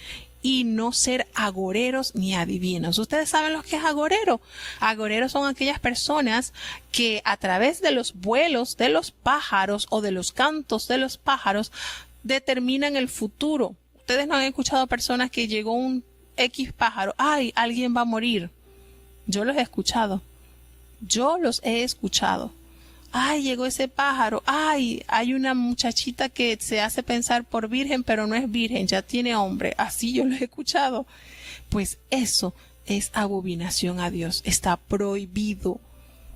y no ser agoreros ni adivinos. ¿Ustedes saben lo que es agorero? Agoreros son aquellas personas que a través de los vuelos de los pájaros o de los cantos de los pájaros determinan el futuro. Ustedes no han escuchado personas que llegó un X pájaro, ¡ay! Alguien va a morir. Yo los he escuchado. ¡Ay! Llegó ese pájaro. ¡Ay! Hay una muchachita que se hace pensar por virgen, pero no es virgen, ya tiene hombre. Así yo lo he escuchado. Pues eso es abominación a Dios. Está prohibido.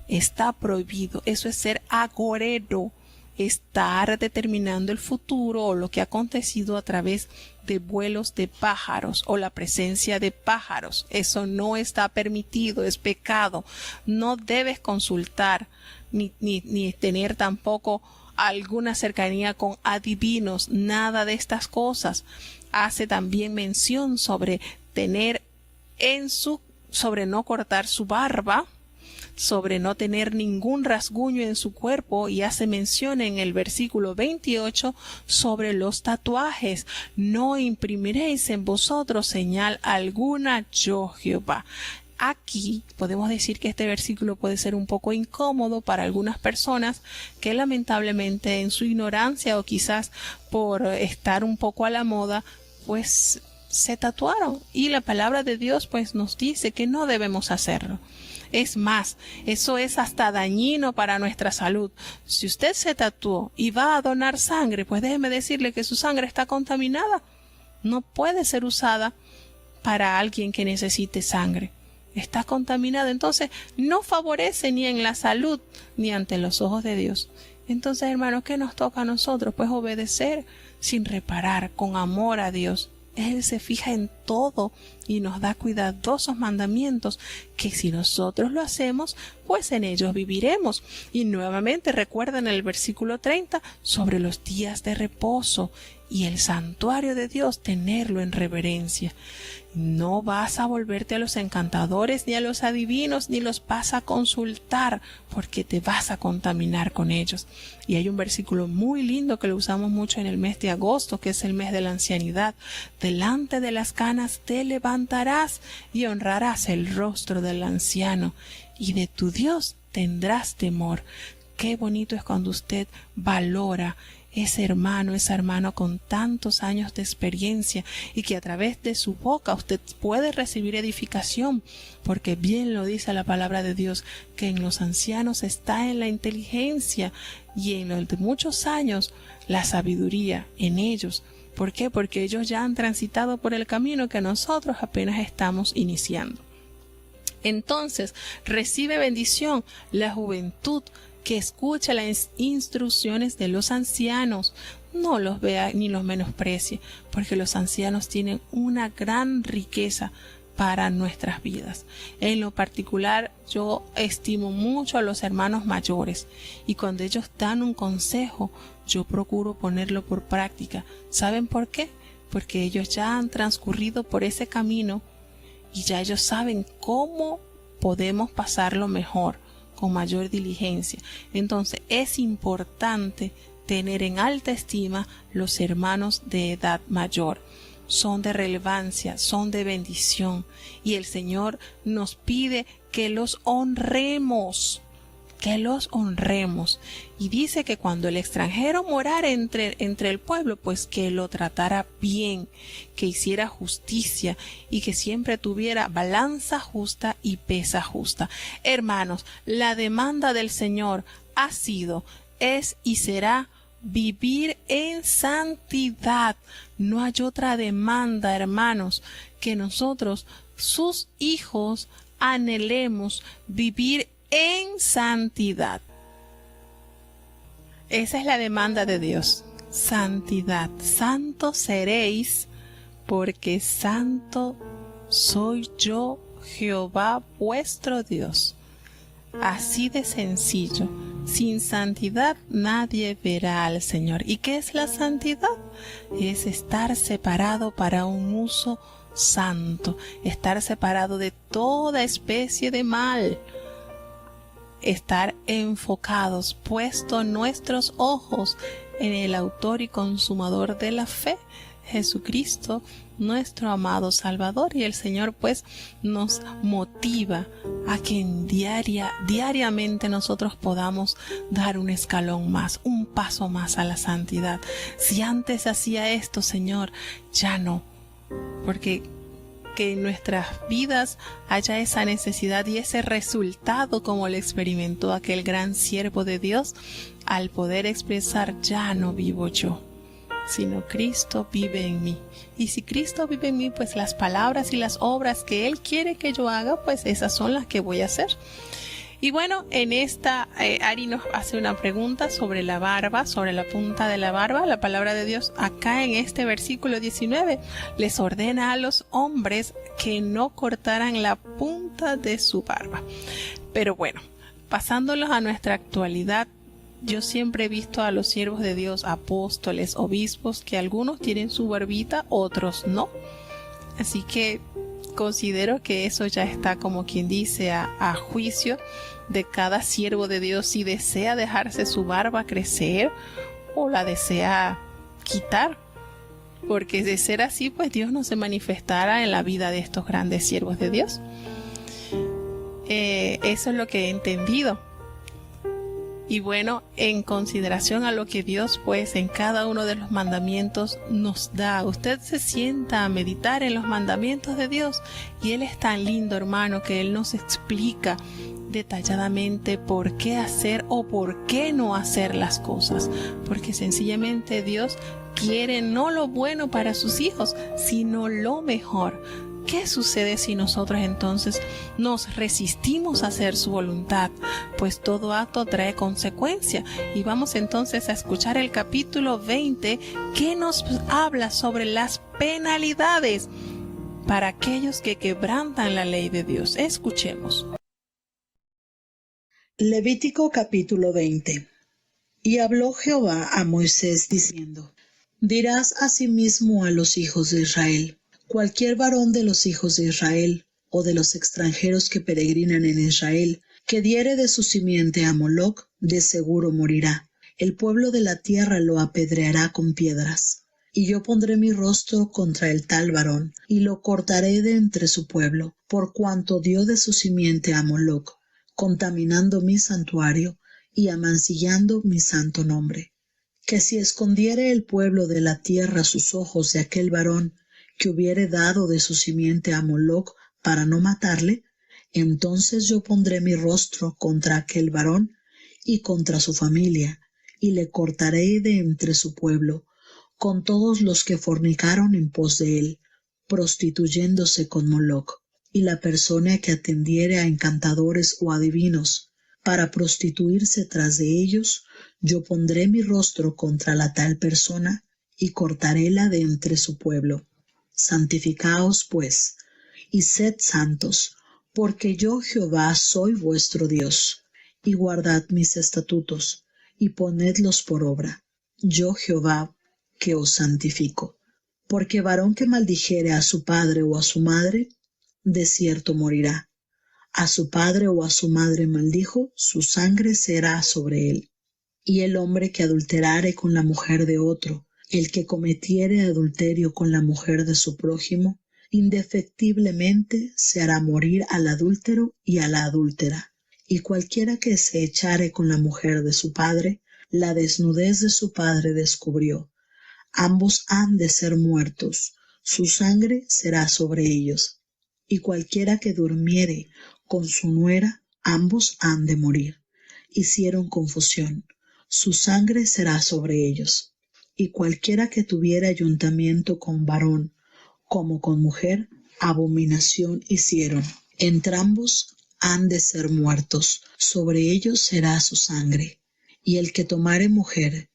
Eso es ser agorero. Estar determinando el futuro o lo que ha acontecido a través de vuelos de pájaros o la presencia de pájaros. Eso no está permitido, es pecado. No debes consultar ni tener tampoco alguna cercanía con adivinos, nada de estas cosas. Hace también mención sobre sobre no cortar su barba, sobre no tener ningún rasguño en su cuerpo, y hace mención en el versículo 28 sobre los tatuajes. No imprimiréis en vosotros señal alguna, yo Jehová. aquí podemos decir que este versículo puede ser un poco incómodo para algunas personas que lamentablemente en su ignorancia o quizás por estar un poco a la moda, pues se tatuaron. Y la palabra de Dios pues nos dice que no debemos hacerlo. Es más, eso es hasta dañino para nuestra salud. Si usted se tatuó y va a donar sangre, pues déjeme decirle que su sangre está contaminada. No puede ser usada para alguien que necesite sangre. Está contaminada, entonces no favorece ni en la salud ni ante los ojos de Dios. Entonces, hermanos, ¿qué nos toca a nosotros? Pues obedecer sin reparar, con amor a Dios. Él se fija en todo y nos da cuidadosos mandamientos que si nosotros lo hacemos, pues en ellos viviremos. Y nuevamente recuerden el versículo 30 sobre los días de reposo y el santuario de Dios, tenerlo en reverencia. No vas a volverte a los encantadores ni a los adivinos, ni los vas a consultar, porque te vas a contaminar con ellos. Y hay un versículo muy lindo que lo usamos mucho en el mes de agosto, que es el mes de la ancianidad. Delante de las canas te levantarás y honrarás el rostro del anciano, y de tu Dios tendrás temor. Qué bonito es cuando usted valora ese hermano con tantos años de experiencia y que a través de su boca usted puede recibir edificación, porque bien lo dice la palabra de Dios, que en los ancianos está en la inteligencia y en los de muchos años la sabiduría en ellos. ¿Por qué? Porque ellos ya han transitado por el camino que nosotros apenas estamos iniciando. Entonces, recibe bendición la juventud que escucha las instrucciones de los ancianos. No los vea ni los menosprecie, porque los ancianos tienen una gran riqueza para nuestras vidas. En lo particular, yo estimo mucho a los hermanos mayores, y cuando ellos dan un consejo, yo procuro ponerlo por práctica. ¿Saben por qué? Porque ellos ya han transcurrido por ese camino y ya ellos saben cómo podemos pasarlo mejor, con mayor diligencia. Entonces es importante tener en alta estima los hermanos de edad mayor. Son de relevancia, son de bendición, y el Señor nos pide que los honremos, y dice que cuando el extranjero morara entre el pueblo, pues que lo tratara bien, que hiciera justicia y que siempre tuviera balanza justa y pesa justa. Hermanos, la demanda del Señor ha sido, es y será vivir en santidad. No hay otra demanda, hermanos, que nosotros, sus hijos, anhelemos vivir en santidad. Esa es la demanda de Dios. Santidad. Santos seréis, porque santo soy yo, Jehová vuestro Dios. Así de sencillo. Sin santidad nadie verá al Señor. ¿Y qué es la santidad? Es estar separado para un uso santo, estar separado de toda especie de mal, estar enfocados, puestos nuestros ojos en el autor y consumador de la fe, Jesucristo, nuestro amado Salvador. Y el Señor pues nos motiva a que diariamente nosotros podamos dar un escalón más, un paso más a la santidad. Si antes hacía esto, Señor, ya no, porque que en nuestras vidas haya esa necesidad y ese resultado como lo experimentó aquel gran siervo de Dios, al poder expresar: ya no vivo yo, sino Cristo vive en mí. Y si Cristo vive en mí, pues las palabras y las obras que Él quiere que yo haga, pues esas son las que voy a hacer. Y bueno, en esta Ari nos hace una pregunta sobre la barba, sobre la punta de la barba. La palabra de Dios acá en este versículo 19 les ordena a los hombres que no cortaran la punta de su barba. Pero bueno, pasándolos a nuestra actualidad, yo siempre he visto a los siervos de Dios, apóstoles, obispos, que algunos tienen su barbita, otros no. Así que considero que eso ya está, como quien dice, a juicio de cada siervo de Dios, si desea dejarse su barba crecer o la desea quitar, porque de ser así, pues Dios no se manifestará en la vida de estos grandes siervos de Dios. Eso es lo que he entendido. Y bueno, en consideración a lo que Dios pues en cada uno de los mandamientos nos da, usted se sienta a meditar en los mandamientos de Dios y Él es tan lindo, hermano, que Él nos explica detalladamente por qué hacer o por qué no hacer las cosas, porque sencillamente Dios quiere no lo bueno para sus hijos, sino lo mejor. ¿Qué sucede si nosotros entonces nos resistimos a hacer su voluntad? Pues todo acto trae consecuencia. Y vamos entonces a escuchar el capítulo 20 que nos habla sobre las penalidades para aquellos que quebrantan la ley de Dios. Escuchemos. Levítico capítulo 20. Y habló Jehová a Moisés diciendo: Dirás asimismo a los hijos de Israel: cualquier varón de los hijos de Israel, o de los extranjeros que peregrinan en Israel, que diere de su simiente a Moloc, de seguro morirá. El pueblo de la tierra lo apedreará con piedras. Y yo pondré mi rostro contra el tal varón, y lo cortaré de entre su pueblo, por cuanto dio de su simiente a Moloc, contaminando mi santuario, y amancillando mi santo nombre. Que si escondiere el pueblo de la tierra sus ojos de aquel varón, que hubiere dado de su simiente a Moloc para no matarle, entonces yo pondré mi rostro contra aquel varón y contra su familia, y le cortaré de entre su pueblo, con todos los que fornicaron en pos de él, prostituyéndose con Moloc, y la persona que atendiere a encantadores o adivinos, para prostituirse tras de ellos, yo pondré mi rostro contra la tal persona, y cortaréla de entre su pueblo. Santificaos, pues, y sed santos, porque yo Jehová soy vuestro Dios, y guardad mis estatutos, y ponedlos por obra, yo Jehová que os santifico. Porque varón que maldijere a su padre o a su madre, de cierto morirá. A su padre o a su madre maldijo, su sangre será sobre él. Y el hombre que adulterare con la mujer de otro, el que cometiere adulterio con la mujer de su prójimo, indefectiblemente se hará morir al adúltero y a la adúltera. Y cualquiera que se echare con la mujer de su padre, la desnudez de su padre descubrió. Ambos han de ser muertos, su sangre será sobre ellos. Y cualquiera que durmiere con su nuera, ambos han de morir. Hicieron confusión, su sangre será sobre ellos. Y cualquiera que tuviera ayuntamiento con varón como con mujer, abominación hicieron. Entrambos han de ser muertos, sobre ellos será su sangre. Y el que tomare mujer,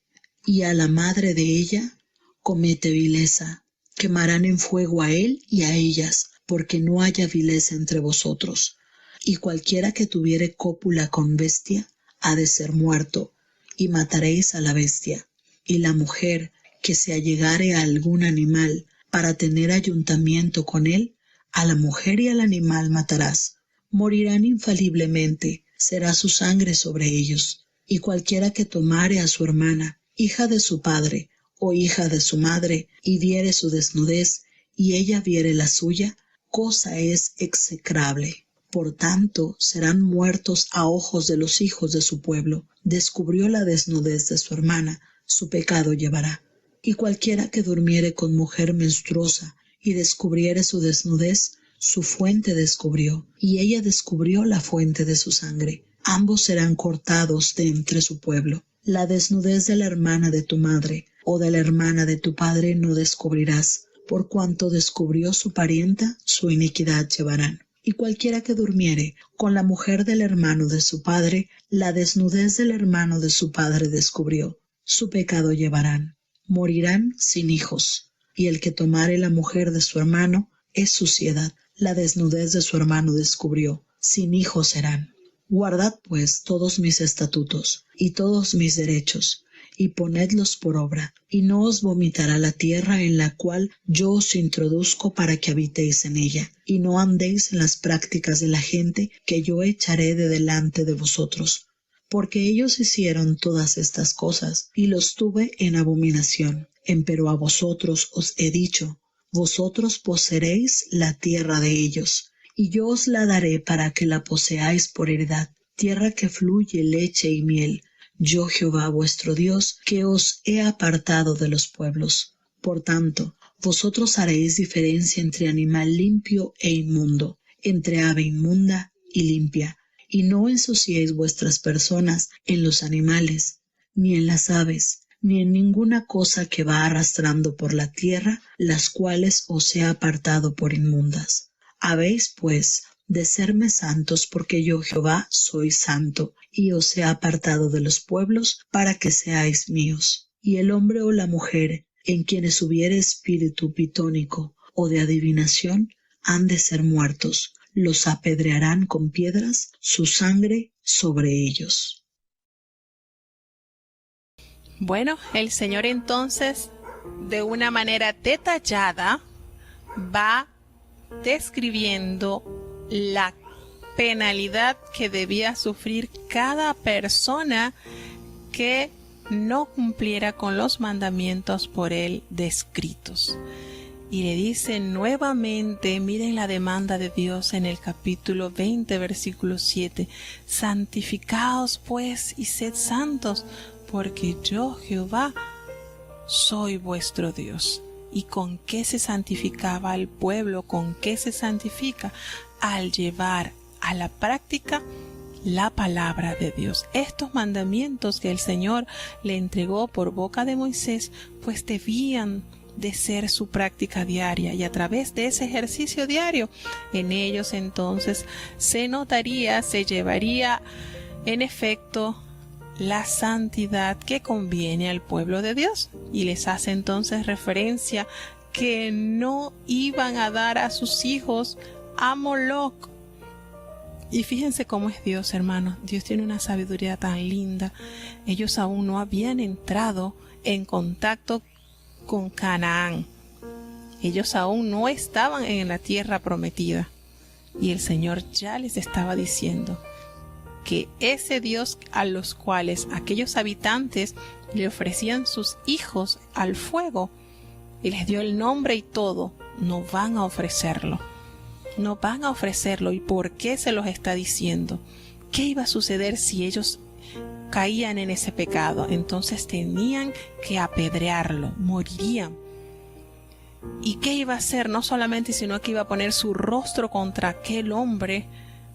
y a la madre de ella, comete vileza, quemarán en fuego a él y a ellas, porque no haya vileza entre vosotros. Y cualquiera que tuviere cópula con bestia, ha de ser muerto, y mataréis a la bestia. Y la mujer que se allegare a algún animal para tener ayuntamiento con él, a la mujer y al animal matarás. Morirán infaliblemente, será su sangre sobre ellos. Y cualquiera que tomare a su hermana, hija de su padre o hija de su madre, y viere su desnudez, y ella viere la suya, cosa es execrable. Por tanto, serán muertos a ojos de los hijos de su pueblo. Descubrió la desnudez de su hermana, su pecado llevará. Y cualquiera que durmiere con mujer menstruosa y descubriere su desnudez, su fuente descubrió, y ella descubrió la fuente de su sangre. Ambos serán cortados de entre su pueblo. La desnudez de la hermana de tu madre o de la hermana de tu padre no descubrirás, por cuanto descubrió su parienta, su iniquidad llevarán. Y cualquiera que durmiere con la mujer del hermano de su padre, la desnudez del hermano de su padre descubrió, su pecado llevarán. Morirán sin hijos. Y el que tomare la mujer de su hermano es suciedad. La desnudez de su hermano descubrió, sin hijos serán. Guardad pues todos mis estatutos y todos mis derechos, y ponedlos por obra, y no os vomitará la tierra en la cual yo os introduzco para que habitéis en ella, y no andéis en las prácticas de la gente que yo echaré de delante de vosotros. Porque ellos hicieron todas estas cosas, y los tuve en abominación. Empero a vosotros os he dicho, vosotros poseeréis la tierra de ellos, y yo os la daré para que la poseáis por heredad, tierra que fluye leche y miel. Yo Jehová vuestro Dios, que os he apartado de los pueblos. Por tanto, vosotros haréis diferencia entre animal limpio e inmundo, entre ave inmunda y limpia, y no ensuciéis vuestras personas en los animales, ni en las aves, ni en ninguna cosa que va arrastrando por la tierra, las cuales os he apartado por inmundas. Habéis, pues, de serme santos, porque yo Jehová soy santo, y os he apartado de los pueblos para que seáis míos. Y el hombre o la mujer en quienes hubiere espíritu pitónico o de adivinación han de ser muertos, los apedrearán con piedras, su sangre sobre ellos. Bueno, el Señor entonces, de una manera detallada, va describiendo la penalidad que debía sufrir cada persona que no cumpliera con los mandamientos por él descritos. Y le dice nuevamente, miren la demanda de Dios en el capítulo 20, versículo 7. Santificaos pues y sed santos, porque yo Jehová soy vuestro Dios. ¿Y con qué se santificaba el pueblo? ¿Con qué se santifica? Al llevar a la práctica la palabra de Dios. Estos mandamientos que el Señor le entregó por boca de Moisés, pues debían de ser su práctica diaria, y a través de ese ejercicio diario, en ellos entonces se notaría, se llevaría en efecto la santidad que conviene al pueblo de Dios. Y les hace entonces referencia que no iban a dar a sus hijos a Moloc. Y fíjense cómo es Dios, hermanos. Dios tiene una sabiduría tan linda. Ellos aún no habían entrado en contacto con Canaán. Ellos aún no estaban en la tierra prometida. Y el Señor ya les estaba diciendo que ese Dios a los cuales aquellos habitantes le ofrecían sus hijos al fuego y les dio el nombre y todo, no van a ofrecerlo. No van a ofrecerlo. ¿Y por qué se los está diciendo? ¿Qué iba a suceder si ellos caían en ese pecado? Entonces tenían que apedrearlo, morirían. ¿Y qué iba a hacer? No solamente, sino que iba a poner su rostro contra aquel hombre,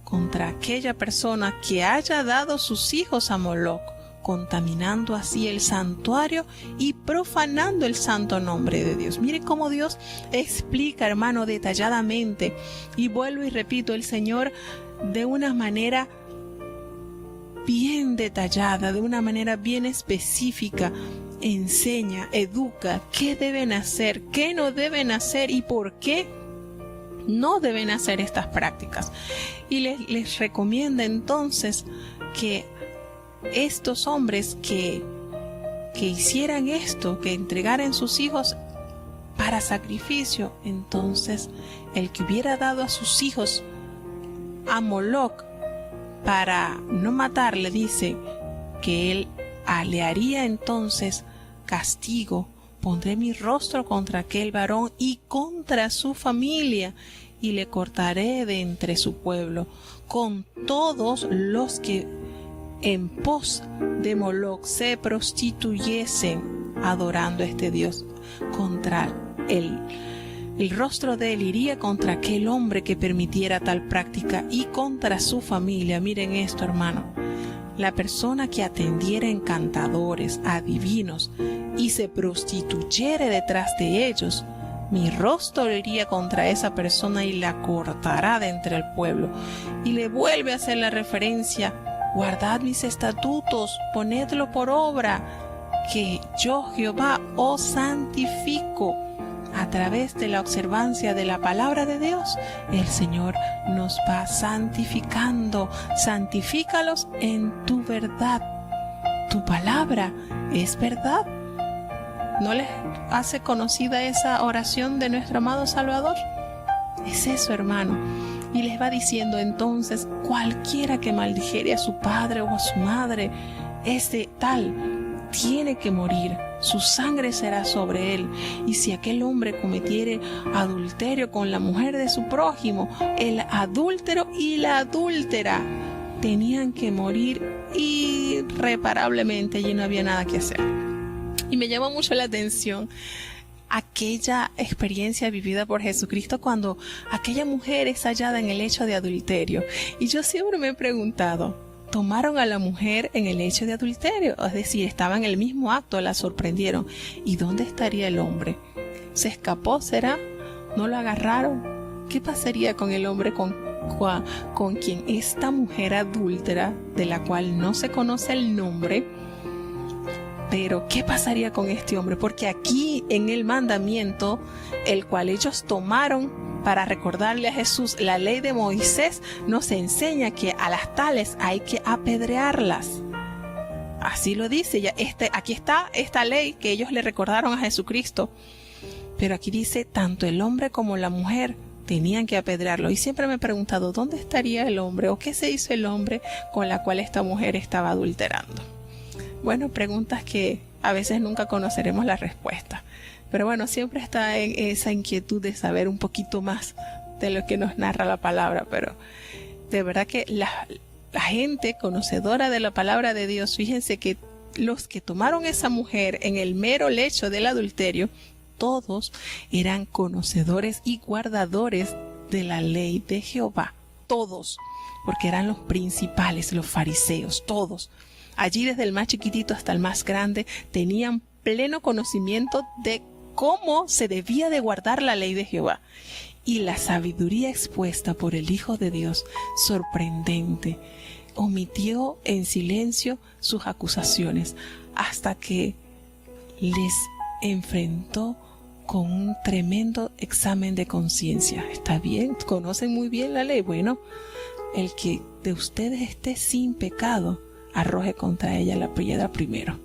contra aquella persona que haya dado sus hijos a Moloc, contaminando así el santuario y profanando el santo nombre de Dios. Mire cómo Dios explica, hermano, detalladamente. Y vuelvo y repito, el Señor de una manera bien detallada, de una manera bien específica, enseña, educa qué deben hacer, qué no deben hacer y por qué no deben hacer estas prácticas. Y les recomienda entonces que estos hombres que hicieran esto, que entregaran sus hijos para sacrificio, entonces el que hubiera dado a sus hijos a Moloc para no matarle, dice que él le haría entonces castigo. Pondré mi rostro contra aquel varón y contra su familia, y le cortaré de entre su pueblo, con todos los que en pos de Moloc se prostituyesen adorando a este Dios. Contra él, el rostro de él iría contra aquel hombre que permitiera tal práctica y contra su familia. Miren esto, hermano. La persona que atendiera encantadores, adivinos y se prostituyere detrás de ellos, mi rostro iría contra esa persona y la cortará de entre el pueblo. Y le vuelve a hacer la referencia: guardad mis estatutos, ponedlo por obra, que yo Jehová os santifico. A través de la observancia de la palabra de Dios, el Señor nos va santificando. Santifícalos en tu verdad. Tu palabra es verdad. ¿No les hace conocida esa oración de nuestro amado Salvador? Es eso, hermano. Y les va diciendo entonces: cualquiera que maldijere a su padre o a su madre, ese tal tiene que morir, su sangre será sobre él. Y si aquel hombre cometiere adulterio con la mujer de su prójimo, el adúltero y la adúltera tenían que morir irreparablemente, y no había nada que hacer. Y me llama mucho la atención aquella experiencia vivida por Jesucristo cuando aquella mujer es hallada en el hecho de adulterio. Y yo siempre me he preguntado, ¿tomaron a la mujer en el hecho de adulterio? Es decir, estaba en el mismo acto, la sorprendieron. ¿Y dónde estaría el hombre? ¿Se escapó, será? ¿No lo agarraron? ¿Qué pasaría con el hombre con quien esta mujer adúltera, de la cual no se conoce el nombre? Pero ¿qué pasaría con este hombre? Porque aquí en el mandamiento, el cual ellos tomaron para recordarle a Jesús la ley de Moisés, nos enseña que a las tales hay que apedrearlas. Así lo dice. Aquí está esta ley que ellos le recordaron a Jesucristo. Pero aquí dice, tanto el hombre como la mujer tenían que apedrearlo. Y siempre me he preguntado, ¿dónde estaría el hombre? ¿O qué se hizo el hombre con la cual esta mujer estaba adulterando? Bueno, preguntas que a veces nunca conoceremos la respuesta. Pero bueno, siempre está en esa inquietud de saber un poquito más de lo que nos narra la palabra. Pero de verdad que la gente conocedora de la palabra de Dios, fíjense que los que tomaron esa mujer en el mero lecho del adulterio, todos eran conocedores y guardadores de la ley de Jehová. Todos, porque eran los principales, los fariseos, todos. Allí desde el más chiquitito hasta el más grande tenían pleno conocimiento de cómo se debía de guardar la ley de Jehová. Y la sabiduría expuesta por el Hijo de Dios, sorprendente, omitió en silencio sus acusaciones hasta que les enfrentó con un tremendo examen de conciencia. ¿Está bien? ¿Conocen muy bien la ley? Bueno, el que de ustedes esté sin pecado, arroje contra ella la piedra primero.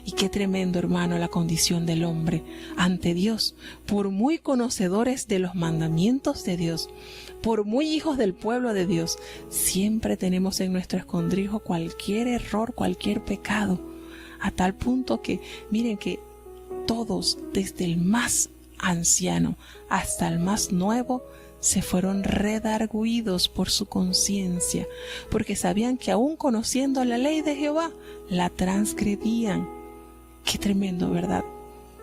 Y qué tremendo, hermano, la condición del hombre ante Dios. Por muy conocedores de los mandamientos de Dios, por muy hijos del pueblo de Dios, siempre tenemos en nuestro escondrijo cualquier error, cualquier pecado, a tal punto que, miren que todos, desde el más anciano hasta el más nuevo, se fueron redarguidos por su conciencia, porque sabían que aún conociendo la ley de Jehová, la transgredían. Qué tremendo, ¿verdad?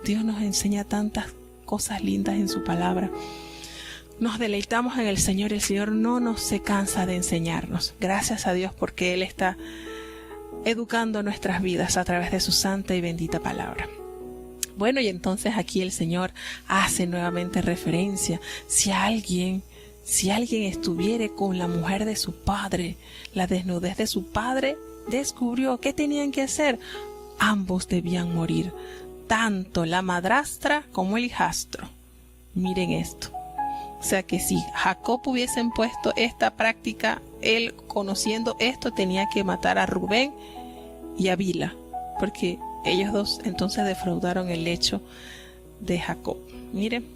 Dios nos enseña tantas cosas lindas en su palabra. Nos deleitamos en el Señor. El Señor no se cansa de enseñarnos. Gracias a Dios porque Él está educando nuestras vidas a través de su santa y bendita palabra. Bueno, y entonces aquí el Señor hace nuevamente referencia. Si alguien estuviere con la mujer de su padre, la desnudez de su padre descubrió qué tenían que hacer. Ambos debían morir, tanto la madrastra como el hijastro. Miren esto. O sea que si Jacob hubiesen puesto esta práctica, él conociendo esto tenía que matar a Rubén y a Bila, porque ellos dos entonces defraudaron el lecho de Jacob. Miren,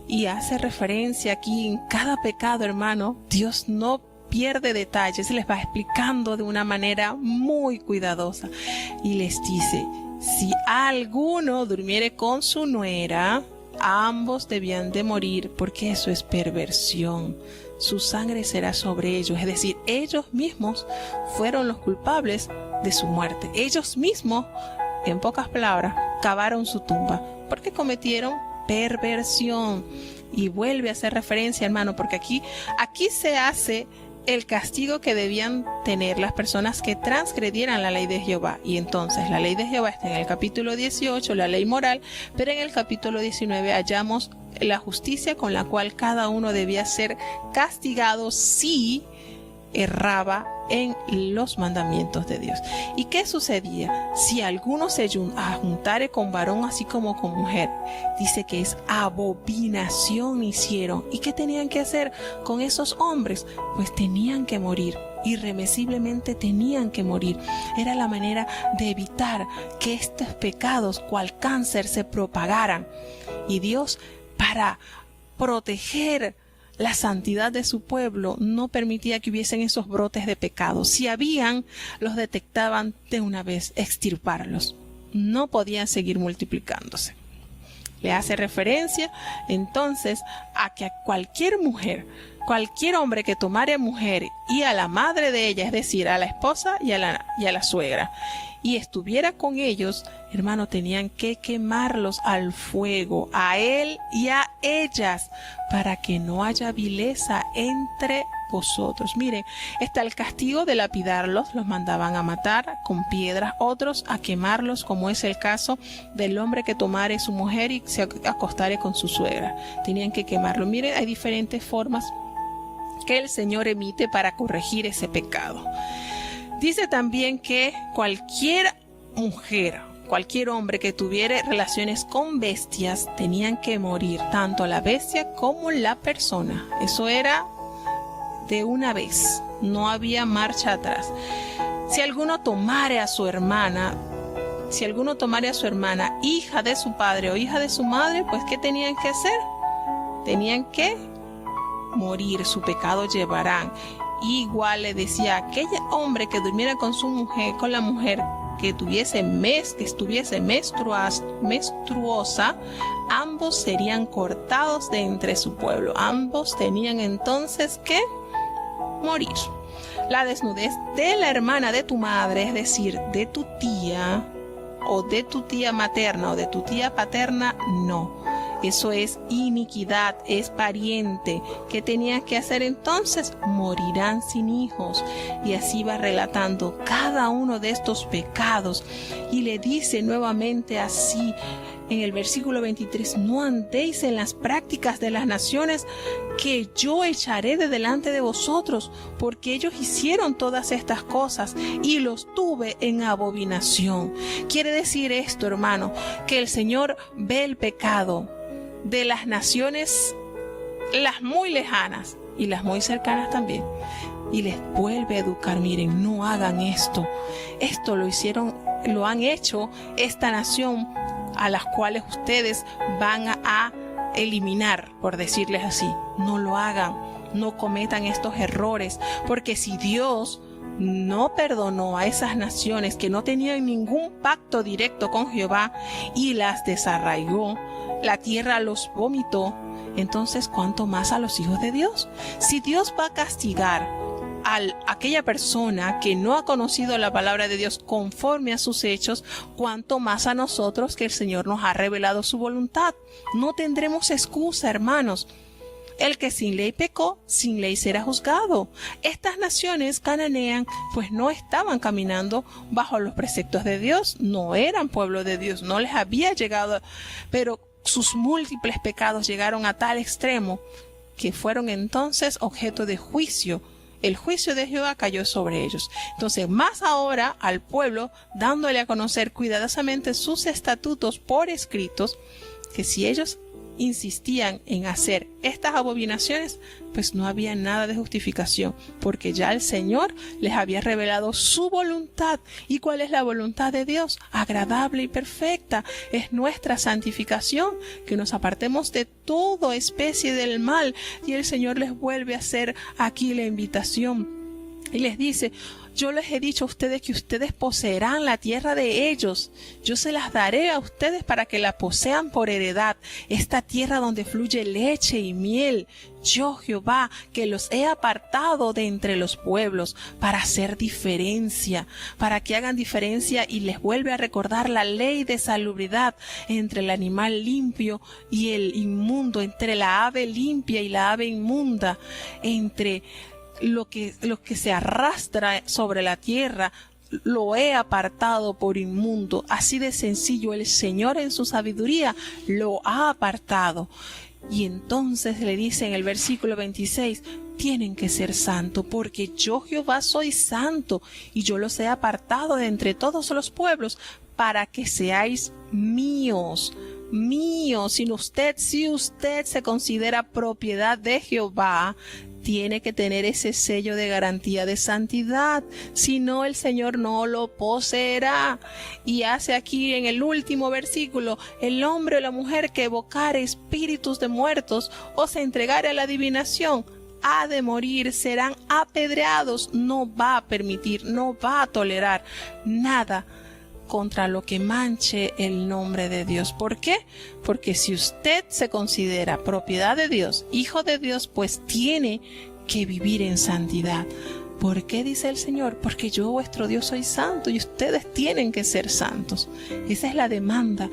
y hace referencia aquí en cada pecado, hermano. Dios no pierde detalles, les va explicando de una manera muy cuidadosa. Y les dice, si alguno durmiere con su nuera, ambos debían de morir, porque eso es perversión. Su sangre será sobre ellos. Es decir, ellos mismos fueron los culpables de su muerte. Ellos mismos, en pocas palabras, cavaron su tumba, porque cometieron perversión. Y vuelve a hacer referencia, hermano, porque aquí se hace el castigo que debían tener las personas que transgredieran la ley de Jehová. Y entonces la ley de Jehová está en el capítulo 18, la ley moral, pero en el capítulo 19 hallamos la justicia con la cual cada uno debía ser castigado si erraba en los mandamientos de Dios. ¿Y qué sucedía? Si alguno se juntare con varón así como con mujer, dice que es abominación hicieron. ¿Y qué tenían que hacer con esos hombres? Pues tenían que morir, irremisiblemente tenían que morir. Era la manera de evitar que estos pecados, cual cáncer, se propagaran. Y Dios, para proteger la santidad de su pueblo no permitía que hubiesen esos brotes de pecado. Si habían, los detectaban de una vez, extirparlos. No podían seguir multiplicándose. Le hace referencia entonces a que a cualquier mujer, cualquier hombre que tomara mujer y a la madre de ella, es decir, a la esposa y a la suegra, y estuviera con ellos, hermano, tenían que quemarlos al fuego, a él y a ellas, para que no haya vileza entre vosotros. Miren, está el castigo de lapidarlos, los mandaban a matar con piedras, otros a quemarlos, como es el caso del hombre que tomare su mujer y se acostare con su suegra. Tenían que quemarlo. Miren, hay diferentes formas que el Señor emite para corregir ese pecado. Dice también que cualquier mujer, cualquier hombre que tuviera relaciones con bestias, tenían que morir, tanto la bestia como la persona. Eso era de una vez, no había marcha atrás. Si alguno tomare a su hermana, hija de su padre o hija de su madre, pues ¿qué tenían que hacer? Tenían que morir, su pecado llevarán. Igual le decía, aquel hombre que durmiera con su mujer, con la mujer que estuviese menstruosa, ambos serían cortados de entre su pueblo. Ambos tenían entonces que morir. La desnudez de la hermana de tu madre, es decir, de tu tía o de tu tía materna o de tu tía paterna, no. Eso es iniquidad, es pariente. ¿Qué tenías que hacer entonces? Morirán sin hijos. Y así va relatando cada uno de estos pecados. Y le dice nuevamente así en el versículo 23, no andéis en las prácticas de las naciones que yo echaré de delante de vosotros, porque ellos hicieron todas estas cosas y los tuve en abominación. Quiere decir esto, hermano, que el Señor ve el pecado de las naciones, las muy lejanas y las muy cercanas también, y les vuelve a educar. Miren, no hagan esto. Esto lo han hecho esta nación a las cuales ustedes van a eliminar, por decirles así. No lo hagan, no cometan estos errores, porque si Dios no perdonó a esas naciones que no tenían ningún pacto directo con Jehová y las desarraigó, la tierra los vomitó, entonces ¿cuánto más a los hijos de Dios? Si Dios va a castigar a aquella persona que no ha conocido la palabra de Dios conforme a sus hechos, cuánto más a nosotros que el Señor nos ha revelado su voluntad. No tendremos excusa, hermanos. El que sin ley pecó, sin ley será juzgado. Estas naciones cananeas pues no estaban caminando bajo los preceptos de Dios, no eran pueblo de Dios, no les había llegado, pero sus múltiples pecados llegaron a tal extremo que fueron entonces objeto de juicio. El juicio de Jehová cayó sobre ellos. Entonces, más ahora al pueblo, dándole a conocer cuidadosamente sus estatutos por escritos, que si ellos insistían en hacer estas abominaciones, pues no había nada de justificación, porque ya el Señor les había revelado su voluntad. ¿Y cuál es la voluntad de Dios? Agradable y perfecta. Es nuestra santificación, que nos apartemos de toda especie del mal. Y el Señor les vuelve a hacer aquí la invitación y les dice: yo les he dicho a ustedes que ustedes poseerán la tierra de ellos. Yo se las daré a ustedes para que la posean por heredad. Esta tierra donde fluye leche y miel. Yo, Jehová, que los he apartado de entre los pueblos para hacer diferencia, para que hagan diferencia, y les vuelve a recordar la ley de salubridad entre el animal limpio y el inmundo, entre la ave limpia y la ave inmunda, entre lo que se arrastra sobre la tierra. Lo he apartado por inmundo. Así de sencillo, el Señor en su sabiduría lo ha apartado. Y entonces le dice en el versículo 26, tienen que ser santos, porque yo Jehová soy santo, y yo los he apartado de entre todos los pueblos, para que seáis míos. mío. Si usted se considera propiedad de Jehová, tiene que tener ese sello de garantía de santidad, si no el Señor no lo poseerá. Y hace aquí en el último versículo: el hombre o la mujer que evocare espíritus de muertos o se entregare a la adivinación, ha de morir, serán apedreados. No va a permitir, no va a tolerar nada contra lo que manche el nombre de Dios. ¿Por qué? Porque si usted se considera propiedad de Dios, hijo de Dios, pues tiene que vivir en santidad. ¿Por qué dice el Señor? Porque yo, vuestro Dios, soy santo y ustedes tienen que ser santos. Esa es la demanda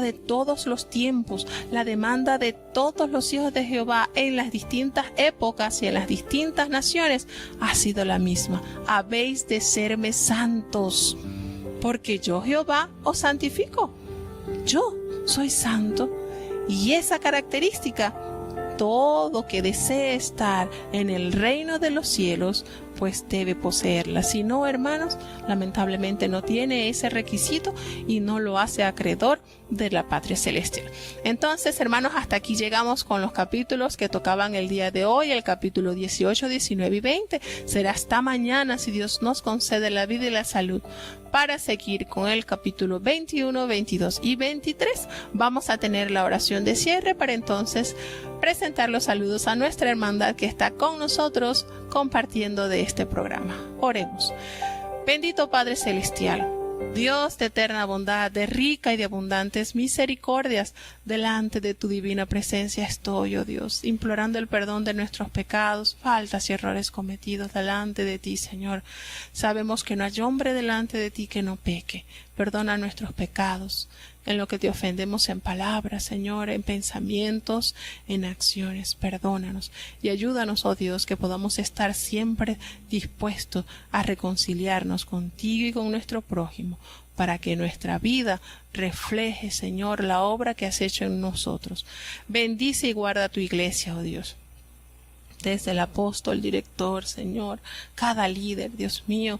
de todos los tiempos, la demanda de todos los hijos de Jehová en las distintas épocas y en las distintas naciones ha sido la misma. Habéis de serme santos, porque yo, Jehová, os santifico. Yo soy santo. Y esa característica, todo que desee estar en el reino de los cielos, pues debe poseerla. Si no, hermanos, lamentablemente no tiene ese requisito y no lo hace acreedor de la patria celestial. Entonces, hermanos, hasta aquí llegamos con los capítulos que tocaban el día de hoy, el capítulo 18, 19 y 20. Será hasta mañana, si Dios nos concede la vida y la salud, para seguir con el capítulo 21, 22 y 23. Vamos a tener la oración de cierre para entonces presentar los saludos a nuestra hermandad que está con nosotros compartiendo de este programa. Oremos. Bendito Padre Celestial, Dios de eterna bondad, de rica y de abundantes misericordias, delante de tu divina presencia estoy, oh Dios, implorando el perdón de nuestros pecados, faltas y errores cometidos delante de ti, Señor. Sabemos que no hay hombre delante de ti que no peque. Perdona nuestros pecados, en lo que te ofendemos en palabras, Señor, en pensamientos, en acciones. Perdónanos y ayúdanos, oh Dios, que podamos estar siempre dispuestos a reconciliarnos contigo y con nuestro prójimo, para que nuestra vida refleje, Señor, la obra que has hecho en nosotros. Bendice y guarda tu iglesia, oh Dios. Desde el apóstol, director, Señor, cada líder, Dios mío,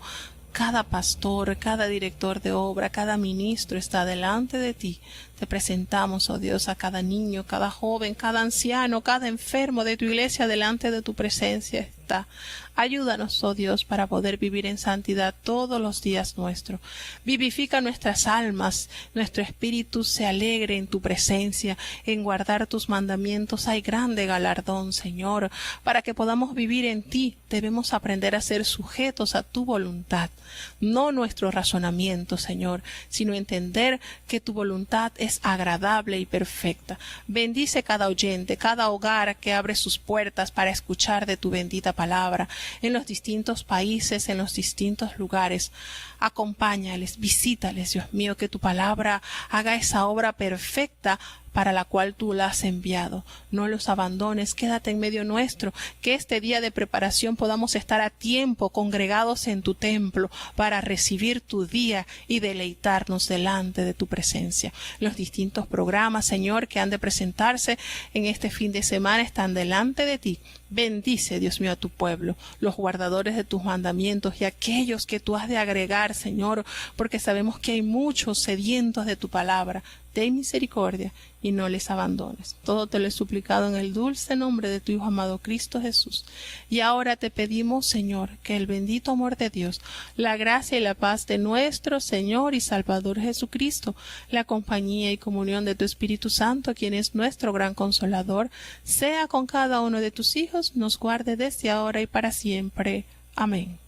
cada pastor, cada director de obra, cada ministro está delante de ti. Te presentamos, oh Dios, a cada niño, cada joven, cada anciano, cada enfermo de tu iglesia delante de tu presencia está. Ayúdanos, oh Dios, para poder vivir en santidad todos los días nuestros. Vivifica nuestras almas, nuestro espíritu se alegre en tu presencia, en guardar tus mandamientos. Hay grande galardón, Señor. Para que podamos vivir en ti, debemos aprender a ser sujetos a tu voluntad. No nuestro razonamiento, Señor, sino entender que tu voluntad es agradable y perfecta. Bendice cada oyente, cada hogar que abre sus puertas para escuchar de tu bendita palabra, en los distintos países, en los distintos lugares. Acompáñales, visítales, Dios mío, que tu palabra haga esa obra perfecta para la cual tú la has enviado. No los abandones, quédate en medio nuestro, que este día de preparación podamos estar a tiempo congregados en tu templo para recibir tu día y deleitarnos delante de tu presencia. Los distintos programas, Señor, que han de presentarse en este fin de semana están delante de ti. Bendice, Dios mío, a tu pueblo, los guardadores de tus mandamientos y aquellos que tú has de agregar, Señor, porque sabemos que hay muchos sedientos de tu palabra. Ten misericordia y no les abandones. Todo te lo he suplicado en el dulce nombre de tu Hijo amado Cristo Jesús. Y ahora te pedimos, Señor, que el bendito amor de Dios, la gracia y la paz de nuestro Señor y Salvador Jesucristo, la compañía y comunión de tu Espíritu Santo, quien es nuestro gran consolador, sea con cada uno de tus hijos, nos guarde desde ahora y para siempre. Amén.